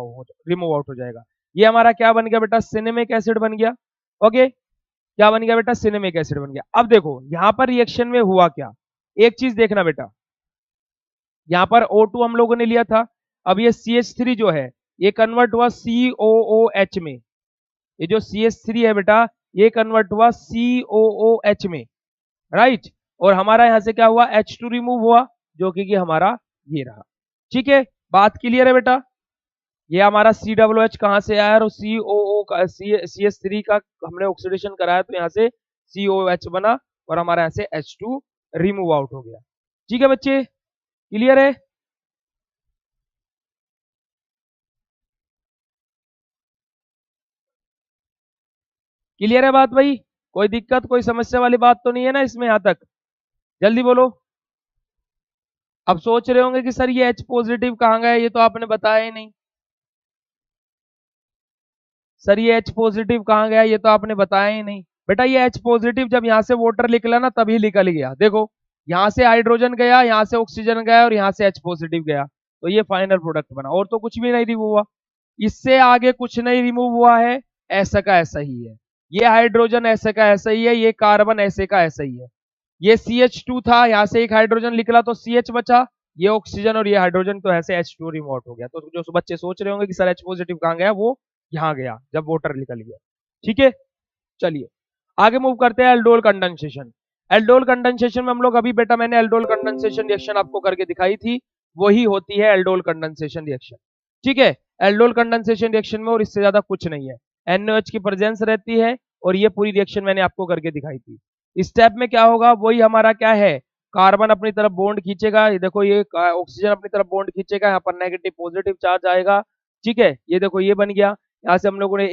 Speaker 1: आउट हो जाएगा। ये हमारा क्या बन गया बेटा, सिनेमिक एसिड बन गया। ओके, क्या बन गया बेटा, सिनेमिक एसिड बन गया। अब देखो यहाँ पर रिएक्शन में हुआ क्या, एक चीज देखना बेटा, यहाँ पर O2 हम लोगों ने लिया था, अब ये CH3 जो है ये कन्वर्ट हुआ COOH में। ये जो CH3 है बेटा ये कन्वर्ट हुआ COOH में, राइट। और हमारा यहां से क्या हुआ, H2 रिमूव हुआ, जो कि हमारा ये रहा। ठीक है, बात क्लियर है बेटा। ये हमारा COOH कहां से आया और COO का CH3 का हमने ऑक्सीडेशन कराया तो यहाँ से COOH बना और हमारा यहाँ से H2 रिमूव आउट हो गया। ठीक है बच्चे, क्लियर है। क्लियर है बात भाई, कोई दिक्कत कोई समस्या वाली बात तो नहीं है ना इसमें यहां तक, जल्दी बोलो। अब सोच रहे होंगे कि सर ये H पॉजिटिव कहाँ गया, ये तो आपने बताया ही नहीं। सर ये H पॉजिटिव कहाँ गया, ये तो आपने बताया ही नहीं। बेटा ये H पॉजिटिव जब यहाँ से वाटर निकला ना तभी निकल गया। देखो यहाँ से हाइड्रोजन गया, यहाँ से ऑक्सीजन गया और यहाँ से H पॉजिटिव गया, तो ये फाइनल प्रोडक्ट बना और तो कुछ भी नहीं रिमूव हुआ। इससे आगे कुछ नहीं रिमूव हुआ है, ऐसा का ऐसा ही है। ये हाइड्रोजन ऐसे का ऐसा ही है, ये कार्बन ऐसे का ऐसा ही है। ये CH2 था, यहाँ से एक हाइड्रोजन निकला तो CH बचा, ये ऑक्सीजन और ये हाइड्रोजन तो ऐसे H2 रिमूव हो गया। तो जो बच्चे सोच रहे होंगे कि सर H पॉजिटिव कहाँ गया, वो यहाँ गया जब वाटर निकल गया। ठीक है, चलिए आगे मूव करते हैं एल्डोल कंडेंसेशन। एल्डोल कंडेंसेशन में हम लोग अभी बेटा मैंने एल्डोल कंडेंसेशन रिएक्शन आपको करके दिखाई थी, वही होती है एल्डोल कंडेंसेशन रिएक्शन। ठीक है, एल्डोल कंडेंसेशन रिएक्शन में और इससे ज्यादा कुछ नहीं है, NOH की प्रेजेंस रहती है और ये पूरी रिएक्शन मैंने आपको करके दिखाई थी। इस स्टेप में क्या होगा, वही हमारा क्या है, कार्बन अपनी तरफ बॉन्ड खींचेगा, ये देखो ये ऑक्सीजन अपनी तरफ बॉन्ड खींचेगा, यहाँ पर नेगेटिव पॉजिटिव चार्ज आएगा। ठीक है, ये देखो ये बन गया। यहाँ से हम लोगों ने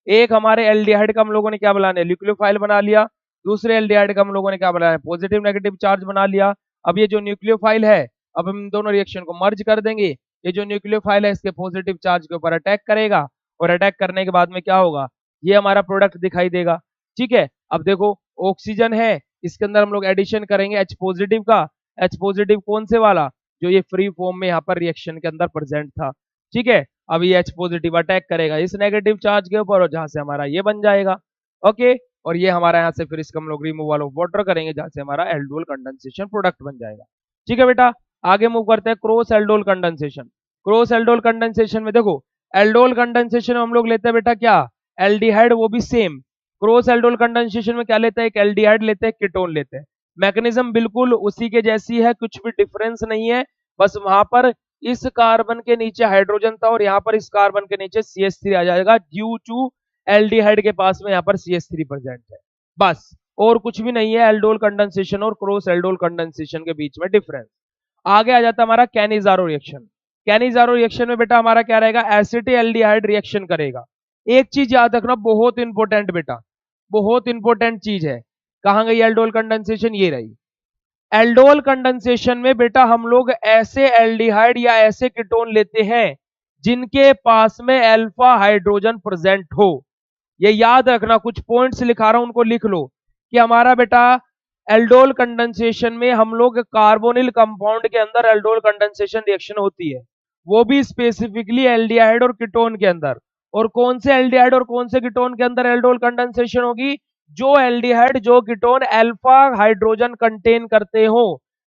Speaker 1: एक हमारे एल्डिहाइड का हम लोगों ने क्या बना लिया, न्यूक्लियोफाइल बना लिया। दूसरे एल्डिहाइड का हम लोगों ने क्या बनाया, पॉजिटिव नेगेटिव चार्ज बना लिया। अब ये जो न्यूक्लियोफाइल है, अब हम दोनों रिएक्शन को मर्ज कर देंगे। ये जो न्यूक्लियोफाइल है इसके पॉजिटिव चार्ज के ऊपर अटैक करेगा और अटैक करने के बाद में क्या होगा, ये हमारा प्रोडक्ट दिखाई देगा। ठीक है, अब देखो ऑक्सीजन है, इसके अंदर हम लोग एडिशन करेंगे H पॉजिटिव का। H पॉजिटिव कौन से वाला, जो ये फ्री फॉर्म में यहाँ पर रिएक्शन के अंदर प्रेजेंट था। ठीक है, अब ये H पॉजिटिव अटैक करेगा इस नेगेटिव चार्ज के ऊपर और जहां से हमारा ये बन जाएगा। ओके, और ये हमारा यहाँ से फिर इसका हम लोग रिमूवल ऑफ वाटर करेंगे जहां से हमारा एल्डोल कंडेंसेशन प्रोडक्ट बन जाएगा। ठीक है बेटा, आगे मूव करते हैं cross aldol condensation. Cross aldol condensation में देखो, एल्डोल कंडेंसेशन हम लोग लेते हैं बेटा क्या, एल्डिहाइड, वो भी सेम। क्रॉस एल्डोल कंडेंसेशन में क्या लेते हैं, एक एल्डिहाइड लेते हैं, कीटोन लेते हैं। मैकेनिज्म बिल्कुल उसी के जैसी है, कुछ भी डिफरेंस नहीं है, बस वहां पर इस कार्बन के नीचे हाइड्रोजन था और यहाँ पर इस कार्बन के नीचे CH3 आ जाएगा ड्यू टू एल्डिहाइड के पास में यहाँ पर CH3 प्रेजेंट है, बस और कुछ भी नहीं है एल्डोल कंडेंसेशन और क्रॉस एल्डोल कंडेंसेशन के बीच में डिफरेंस। आगे आ जाता है हमारा कैनिजारो रिएक्शन। कैनिजारो रिएक्शन में बेटा हमारा क्या रहेगा, एसिटी एल्डिहाइड रिएक्शन करेगा। एक चीज याद रखना बहुत इंपॉर्टेंट बेटा, बहुत इंपॉर्टेंट चीज है। कहां गई एल्डोल कंडेंसेशन, ये रही। एल्डोल कंडेंसेशन में बेटा हम लोग ऐसे एल्डिहाइड या ऐसे कीटोन लेते हैं जिनके पास में अल्फा हाइड्रोजन प्रेजेंट हो। ये याद रखना, कुछ पॉइंट्स लिखा रहा हूं उनको लिख लो कि हमारा बेटा एल्डोल कंडेंसेशन में हम लोग कार्बोनिल कंपाउंड के अंदर एल्डोल कंडेंसेशन रिएक्शन होती है, वो भी स्पेसिफिकली एल्डिहाइड और कीटोन के अंदर। और कौन से एल्डिहाइड और कौन से कीटोन के अंदर एल्डोल कंडेंसेशन होगी, जो एल्डिहाइड जो कीटोन अल्फा हाइड्रोजन कंटेन करते हो।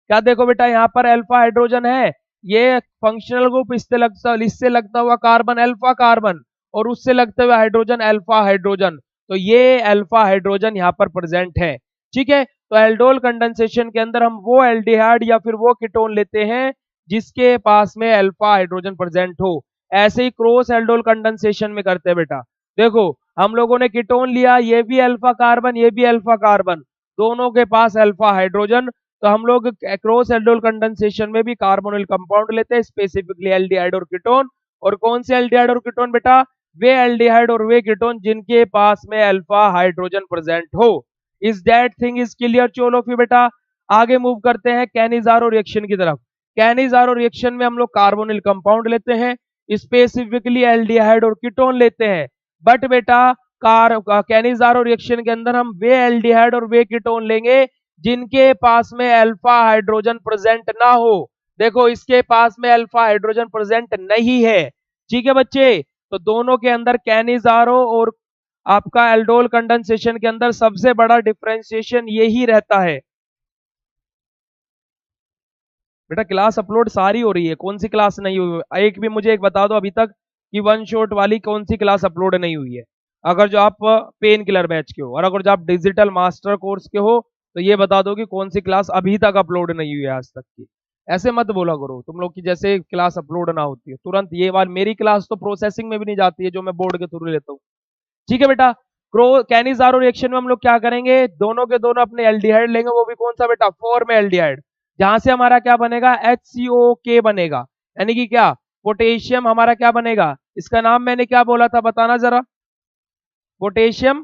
Speaker 1: क्या देखो बेटा यहाँ पर अल्फा हाइड्रोजन है, ये फंक्शनल ग्रुप इससे लगता हुआ कार्बन अल्फा कार्बन और उससे लगते हुए हाइड्रोजन अल्फा हाइड्रोजन, तो ये अल्फा हाइड्रोजन यहाँ पर प्रेजेंट है। ठीक है, तो एल्डोल कंडेंसेशन के अंदर हम वो एल्डिहाइड या फिर वो कीटोन लेते हैं जिसके पास में अल्फा हाइड्रोजन प्रेजेंट हो। ऐसे ही क्रॉस एल्डोल कंडेंसेशन में करते हैं बेटा। देखो हम लोगों ने कीटोन लिया, ये भी अल्फा कार्बन ये भी अल्फा कार्बन, दोनों के पास अल्फा हाइड्रोजन, तो हम लोग क्रॉस एल्डोल कंडेंसेशन में भी कार्बोनिल कंपाउंड लेते हैं, स्पेसिफिकली एल्डिहाइड और कीटोन। और कौन से एल्डिहाइड और कीटोन बेटा, वे एल्डिहाइड और वे कीटोन जिनके पास में अल्फा हाइड्रोजन प्रेजेंट हो। Is that thing is clear चलो फिर बेटा आगे मूव करते हैं कैनिजारो रिएक्शन की तरफ। कैनिजारो रिएक्शन में हम लोग कार्बोनिल कंपाउंड लेते हैं, स्पेसिफिकली एल्डिहाइड और कीटोन लेते हैं, बट बेटा कैनिजारो रिएक्शन के अंदर हम वे एल्डिहाइड और वे कीटोन लेंगे जिनके पास में अल्फा हाइड्रोजन प्रेजेंट ना हो। देखो इसके पास में अल्फा हाइड्रोजन प्रेजेंट नहीं है। ठीक है बच्चे, तो दोनों के अंदर कैनिजारो और आपका एल्डोल कंडेंसेशन के अंदर सबसे बड़ा डिफरेंशिएशन यही रहता है। बेटा क्लास अपलोड सारी हो रही है, कौन सी क्लास नहीं हुई, एक भी मुझे एक बता दो अभी तक कि वन शॉट वाली कौन सी क्लास अपलोड नहीं हुई है। अगर जो आप पेन किलर बैच के हो और अगर जो आप डिजिटल मास्टर कोर्स के हो तो ये बता दो कि कौन सी क्लास अभी तक अपलोड नहीं हुई है आज तक की। ऐसे मत बोला करो तुम लोग की जैसे क्लास अपलोड ना होती है तुरंत, ये बात मेरी क्लास तो प्रोसेसिंग में भी नहीं जाती है जो मैं बोर्ड के थ्रू लेता हूँ। ठीक है बेटा, कैनिजारो रिएक्शन में हम लोग क्या करेंगे, दोनों के दोनों अपने एल्डिहाइड लेंगे, वो भी कौन सा बेटा, फॉर्मएल्डिहाइड, जहां से हमारा क्या बनेगा HCOK बनेगा, यानी कि क्या पोटेशियम हमारा क्या बनेगा, इसका नाम मैंने क्या बोला था बताना जरा, पोटेशियम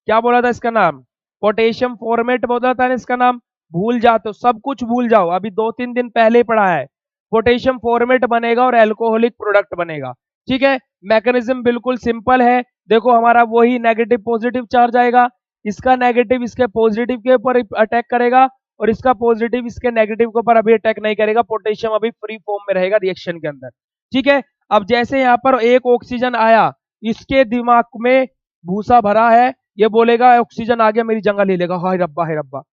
Speaker 1: क्या बोला था इसका नाम, पोटेशियम फॉर्मेट बोला था ना इसका नाम, भूल जाते हो सब कुछ भूल जाओ, अभी 2-3 दिन पहले पढ़ा है। पोटेशियम फॉर्मेट बनेगा और एल्कोहलिक प्रोडक्ट बनेगा। ठीक है, मैकेनिज्म बिल्कुल सिंपल है। देखो हमारा वही नेगेटिव पॉजिटिव चार्ज आएगा, इसका नेगेटिव इसके पॉजिटिव के ऊपर अटैक करेगा और इसका पॉजिटिव इसके नेगेटिव के ऊपर अभी अटैक नहीं करेगा, पोटेशियम अभी फ्री फॉर्म में रहेगा रिएक्शन के अंदर। ठीक है, अब जैसे यहाँ पर एक ऑक्सीजन आया, इसके दिमाग में भूसा भरा है, ये बोलेगा ऑक्सीजन आ गया मेरी जगह ले लेगा, हाय रब्बा हाय रब्बा,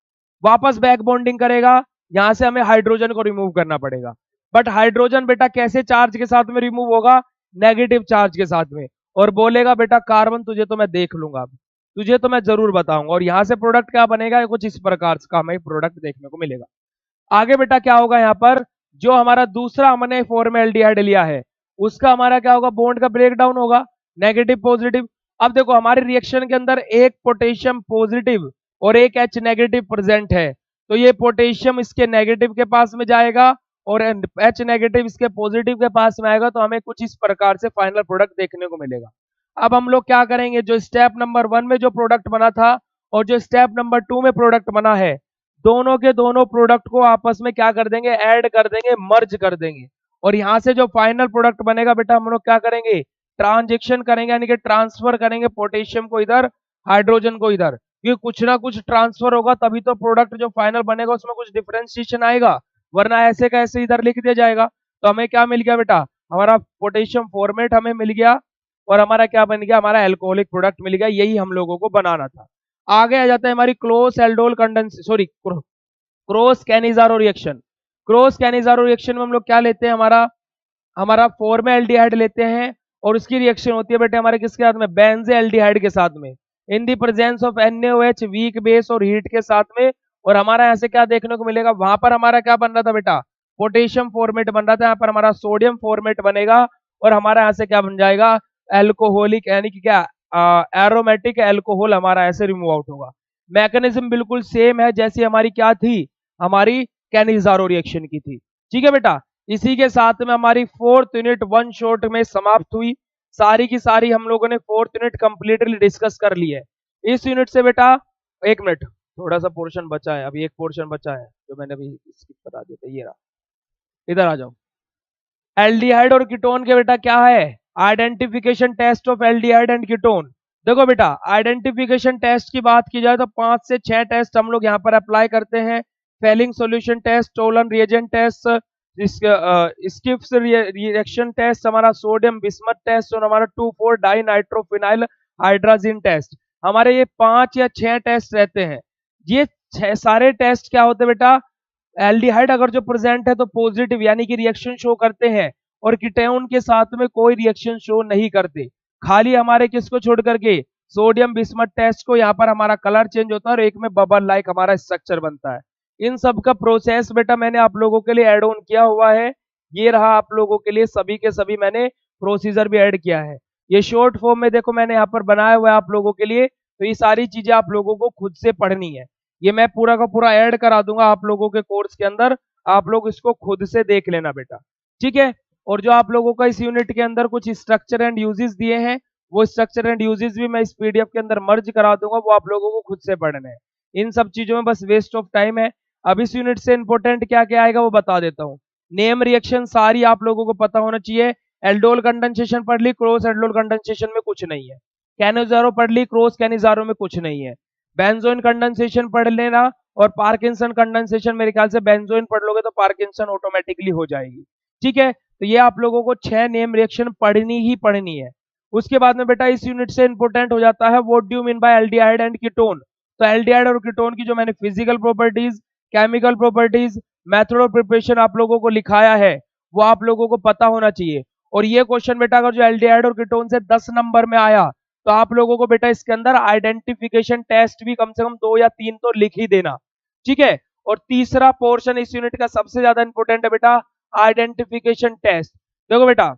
Speaker 1: वापस बैक बॉन्डिंग करेगा, यहां से हमें हाइड्रोजन को रिमूव करना पड़ेगा। बट हाइड्रोजन बेटा कैसे चार्ज के साथ में रिमूव होगा, नेगेटिव चार्ज के साथ में, और बोलेगा बेटा कार्बन तुझे तो मैं देख लूंगा, तुझे तो मैं जरूर बताऊंगा, और यहां से प्रोडक्ट क्या बनेगा, कुछ इस प्रकार का हमें प्रोडक्ट देखने को मिलेगा। आगे बेटा क्या होगा, यहाँ पर जो हमारा दूसरा हमने फॉर्मएल्डिहाइड लिया है उसका हमारा क्या होगा, बॉन्ड का ब्रेक डाउन होगा, नेगेटिव पॉजिटिव। अब देखो हमारे रिएक्शन के अंदर एक पोटेशियम पॉजिटिव और एक H नेगेटिव प्रेजेंट है, तो ये पोटेशियम इसके नेगेटिव के पास में जाएगा और H नेगेटिव इसके पॉजिटिव के पास में आएगा, तो हमें कुछ इस प्रकार से फाइनल प्रोडक्ट देखने को मिलेगा। अब हम लोग क्या करेंगे, जो स्टेप नंबर 1 में जो प्रोडक्ट बना था और जो स्टेप नंबर 2 में प्रोडक्ट बना है, दोनों के दोनों प्रोडक्ट को आपस में क्या कर देंगे, ऐड कर देंगे, मर्ज कर देंगे, और यहां से जो फाइनल प्रोडक्ट बनेगा बेटा हम लोग क्या करेंगे, ट्रांजेक्शन करेंगे, यानी कि ट्रांसफर करेंगे पोटेशियम को इधर, हाइड्रोजन को इधर, क्योंकि कुछ ना कुछ ट्रांसफर होगा तभी तो प्रोडक्ट जो फाइनल बनेगा उसमें कुछ डिफरेंशिएशन आएगा, वरना ऐसे का ऐसे इधर लिख दिया जाएगा। तो हमें क्या मिल गया बेटा, हमारा पोटेशियम फॉर्मेट हमें मिल गया और हमारा क्या बन गया, हमारा एल्कोहलिक प्रोडक्ट मिल गया। यही हम लोगों को बनाना था। आगे आ जाता है हमारी close aldol condense sorry cross Cannizzaro reaction. Cross Cannizzaro reaction में हम लोग क्या लेते हैं, हमारा हमारा फॉर्मेल्डिहाइड लेते हैं और उसकी रिएक्शन होती है बेटे हमारे किसके साथ में, बेंजेल्डिहाइड के साथ में, in the presence of NaOH weak base और हीट के साथ में। और हमारा यहाँ से क्या देखने को मिलेगा, वहां पर हमारा क्या बन रहा था बेटा, पोटेशियम फॉर्मेट बन रहा था, यहाँ पर हमारा सोडियम फॉर्मेट बनेगा और हमारा यहाँ से क्या बन जाएगा, एल्कोहलिक यानी कि क्या एरोमेटिक एल्कोहल हमारा ऐसे रिमूव आउट होगा। मैकेनिज्म बिल्कुल सेम है जैसी हमारी क्या थी, हमारी कैनिजारो रिएक्शन की थी। ठीक है बेटा, इसी के साथ में हमारी 4th यूनिट वन शॉट में समाप्त हुई। सारी की सारी हम लोगों ने 4th यूनिट कंप्लीटली डिस्कस कर ली है। इस यूनिट से बेटा एक मिनट, थोड़ा सा पोर्शन बचा है, अभी एक पोर्शन बचा है जो मैंने अभी स्किप करा दिया था, ये रहा, इधर आ जाओ। एल्डिहाइड और कीटोन के बेटा क्या है, identification test of aldehyde and ketone. देखो बेटा आइडेंटिफिकेशन टेस्ट की बात की जाए तो 5 से 6 टेस्ट हम लोग यहाँ पर अप्लाई करते हैं। Fehling solution test, Tollens reagent test, Schiff's reaction test, हमारा सोडियम बिस्मथ टेस्ट और हमारा 2,4 डाई नाइट्रोफिनाइल हाइड्राजिन टेस्ट। हमारे ये 5 या 6 टेस्ट रहते हैं। ये सारे टेस्ट क्या होते हैं बेटा, एल्डिहाइड अगर जो प्रेजेंट है तो पॉजिटिव यानी कि रिएक्शन शो करते हैं और कीटोन के साथ में कोई रिएक्शन शो नहीं करते। खाली हमारे किसको छोड़ करके, सोडियम बिस्मथ टेस्ट को, यहाँ पर हमारा कलर चेंज होता है और एक में बबल लाइक हमारा स्ट्रक्चर बनता है। इन सब का प्रोसेस बेटा मैंने आप लोगों के लिए ऐड ऑन किया हुआ है। ये रहा आप लोगों के लिए सभी के सभी मैंने प्रोसीजर भी ऐड किया है। ये शॉर्ट फॉर्म में देखो मैंने यहाँ पर बनाया हुआ है आप लोगों के लिए, तो ये सारी चीजें आप लोगों को खुद से पढ़नी है। ये मैं पूरा का पूरा ऐड करा दूंगा आप लोगों के कोर्स के अंदर, आप लोग इसको खुद से देख लेना बेटा, ठीक है। और जो आप लोगों का इस यूनिट के अंदर कुछ स्ट्रक्चर एंड यूजेस दिए हैं, वो स्ट्रक्चर एंड यूजेस भी मैं इस पीडीएफ के अंदर मर्ज करा दूंगा, वो आप लोगों को खुद से पढ़ना है। इन सब चीजों में बस वेस्ट ऑफ टाइम है। अब इस यूनिट से इंपॉर्टेंट क्या क्या आएगा वो बता देता हूँ। नेम रिएक्शन सारी आप लोगों को पता होना चाहिए। एल्डोल कंडेंसेशन पढ़ ली, क्रॉस एल्डोल कंडेंसेशन में कुछ नहीं है। कैनिजारो पढ़ ली, क्रॉस कैनिजारो में कुछ नहीं है। बेंजोइन कंडेंसेशन पढ़ लेना और पार्किंसन कंडेंसेशन, मेरे ख्याल से बेंजोइन पढ़ लोगे तो पार्किंसन ऑटोमेटिकली हो जाएगी, ठीक है। तो ये आप लोगों को 6 नेम रिएक्शन पढ़नी ही पढ़नी है। उसके बाद में बेटा इस यूनिट से इंपॉर्टेंट हो जाता है what do you mean by aldehyde and ketone. तो एल्डिहाइड और कीटोन की जो मैंने physical properties, chemical properties, method of preparation आप लोगों को लिखाया है वो आप लोगों को पता होना चाहिए। और ये क्वेश्चन बेटा अगर जो एल्डिहाइड और कीटोन से 10 नंबर में आया तो आप लोगों को बेटा इसके अंदर आइडेंटिफिकेशन टेस्ट भी कम से कम 2 या 3 तो लिख ही देना, ठीक है। और तीसरा पोर्शन इस यूनिट का सबसे ज्यादा इंपॉर्टेंट है बेटा, आइडेंटिफिकेशन टेस्ट। देखो बेटा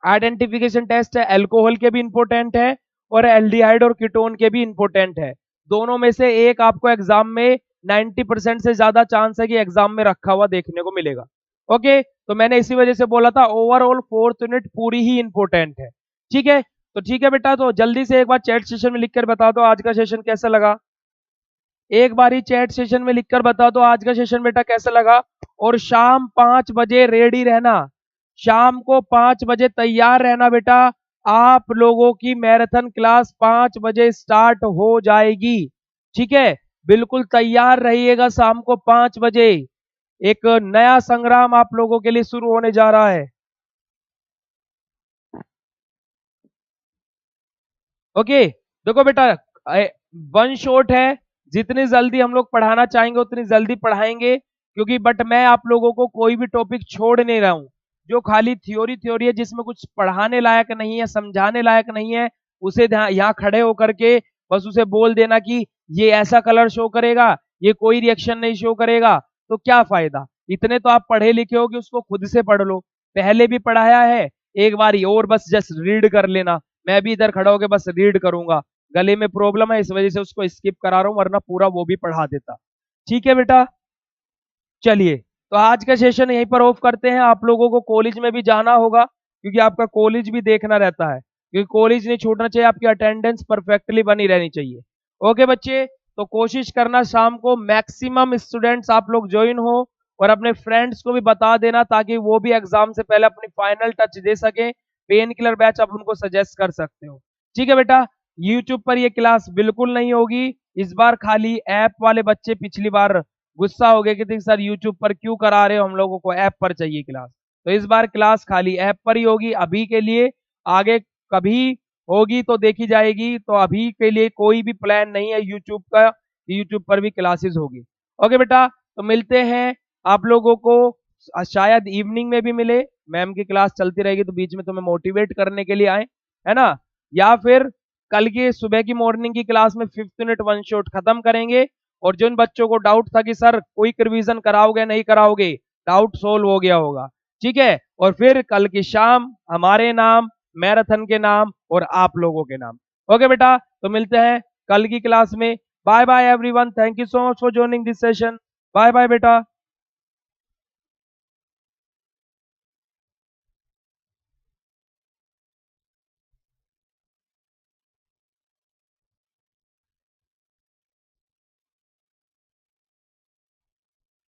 Speaker 1: आइडेंटिफिकेशन टेस्ट है, एल्कोहल के भी इंपॉर्टेंट है और एल्डिहाइड और कीटोन के भी इंपॉर्टेंट है। दोनों में से एक आपको एग्जाम में 90% से ज्यादा चांस है कि एग्जाम में रखा हुआ देखने को मिलेगा। ओके, तो मैंने इसी वजह से बोला था ओवरऑल 4th यूनिट पूरी ही इंपॉर्टेंट है, ठीक है। तो ठीक है बेटा, तो जल्दी से एक बार चैट सेशन में लिखकर बता दो आज का सेशन कैसा लगा। एक बार ही चैट सेशन में लिखकर बता दो आज का सेशन बेटा कैसा लगा। और शाम 5 बजे रेडी रहना, शाम को 5 बजे तैयार रहना बेटा। आप लोगों की मैराथन क्लास 5 बजे स्टार्ट हो जाएगी, ठीक है। बिल्कुल तैयार रहिएगा, शाम को 5 बजे एक नया संग्राम आप लोगों के लिए शुरू होने जा रहा है। ओके, देखो बेटा वन शॉट है, जितनी जल्दी हम लोग पढ़ाना चाहेंगे उतनी जल्दी पढ़ाएंगे, क्योंकि बट मैं आप लोगों को कोई भी टॉपिक छोड़ नहीं रहा हूं। जो खाली थ्योरी है जिसमें कुछ पढ़ाने लायक नहीं है, समझाने लायक नहीं है, उसे यहाँ खड़े होकर के बस उसे बोल देना कि ये ऐसा कलर शो करेगा, ये कोई रिएक्शन नहीं शो करेगा, तो क्या फायदा। इतने तो आप पढ़े लिखे हो कि उसको खुद से पढ़ लो, पहले भी पढ़ाया है, एक बार और बस जस्ट रीड कर लेना। मैं भी इधर खड़ा होकर बस रीड करूंगा, गले में प्रॉब्लम है इस वजह से उसको स्किप करा रहा हूं, वरना पूरा वो भी पढ़ा देता, ठीक है बेटा। चलिए, तो आज का सेशन यहीं पर ऑफ करते हैं। आप लोगों को कॉलेज में भी जाना होगा क्योंकि आपका कॉलेज भी देखना रहता है, क्योंकि कॉलेज नहीं छूटना चाहिए, आपकी अटेंडेंस परफेक्टली बनी रहनी चाहिए। ओके बच्चे, तो कोशिश करना शाम को मैक्सिमम स्टूडेंट्स आप लोग ज्वाइन हो और अपने फ्रेंड्स को भी बता देना ताकि वो भी एग्जाम से पहले अपनी फाइनल टच दे सके। पेन किलर बैच आप उनको सजेस्ट कर सकते हो, ठीक है बेटा। यूट्यूब पर ये क्लास बिल्कुल नहीं होगी इस बार, खाली ऐप वाले बच्चे पिछली बार गुस्सा हो गए कि सर यूट्यूब पर क्यों करा रहे हो, हम लोगों को ऐप पर चाहिए क्लास। तो इस बार क्लास खाली ऐप पर ही होगी अभी के लिए, आगे कभी होगी तो देखी जाएगी। तो अभी के लिए कोई भी प्लान नहीं है यूट्यूब का, यूट्यूब पर भी क्लासेस होगी। ओके बेटा, तो मिलते हैं आप लोगों को, शायद इवनिंग में भी मिले, मैम की क्लास चलती रहेगी तो बीच में तुम्हें मोटिवेट करने के लिए आए, है ना, या फिर कल की सुबह की मॉर्निंग की क्लास में 5th यूनिट वन शॉट खत्म करेंगे। और जिन बच्चों को डाउट था कि सर क्विक रिवीजन कराओगे नहीं कराओगे, डाउट सोल्व हो गया होगा, ठीक है। और फिर कल की शाम हमारे नाम, मैराथन के नाम और आप लोगों के नाम। ओके बेटा, तो मिलते हैं कल की क्लास में। Bye bye everyone, thank you so much for joining this session. Bye bye बेटा।